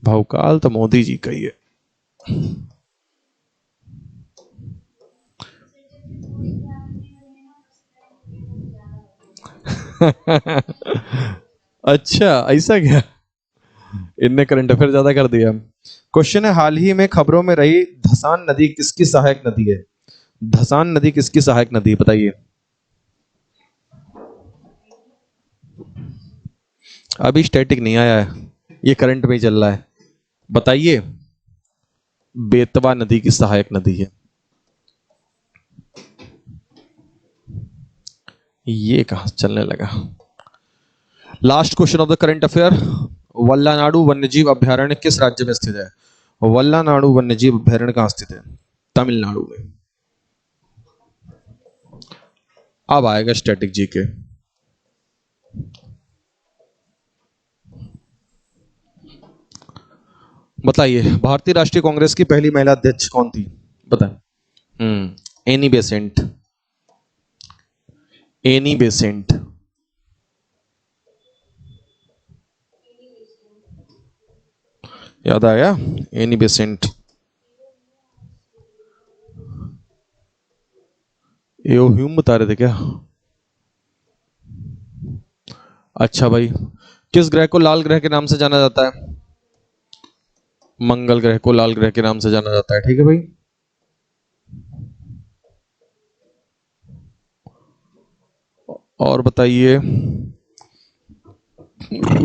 भौकाल तो मोदी जी का ही है। अच्छा, ऐसा क्या? इनने करंट अफेयर ज्यादा कर दिया। क्वेश्चन है, हाल ही में खबरों में रही धसान नदी किसकी सहायक नदी है? धसान नदी किसकी सहायक नदी है, बताइए। अभी स्टैटिक नहीं आया है, ये करंट में ही चल रहा है। बताइए। बेतवा नदी की सहायक नदी है। ये कहां चलने लगा? Last question of the current affair, Vallanadu वन्यजीव अभ्यारण्य किस राज्य में स्थित है? वल्लानाडु वन्यजीव अभ्यारण्य कहां स्थित है? तमिलनाडु में। अब आएगा स्टैटिक जी के। बताइए, भारतीय राष्ट्रीय कांग्रेस की पहली महिला अध्यक्ष कौन थी? बताएं। Annie Besant. Annie Besant. याद आया? Annie Besant. एओ ह्यूम बता रहे थे क्या? अच्छा भाई, किस ग्रह को लाल ग्रह के नाम से जाना जाता है? मंगल ग्रह को लाल ग्रह के नाम से जाना जाता है। ठीक है भाई। और बताइए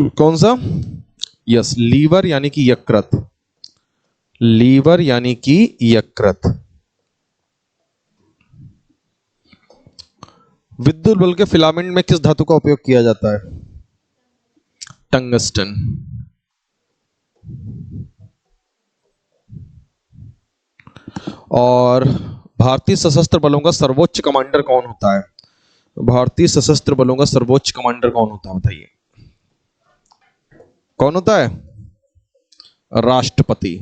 कौन सा? यस, लीवर यानी कि यकृत। लीवर यानी कि यकृत। विद्युत बल्ब के फिलामेंट में किस धातु का उपयोग किया जाता है? टंगस्टन। और भारतीय सशस्त्र बलों का सर्वोच्च कमांडर कौन होता है? भारतीय सशस्त्र बलों का सर्वोच्च कमांडर कौन होता है बताइए? कौन होता है? राष्ट्रपति।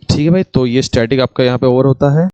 ठीक है भाई, तो ये स्टैटिक आपका यहाँ पे ओवर होता है।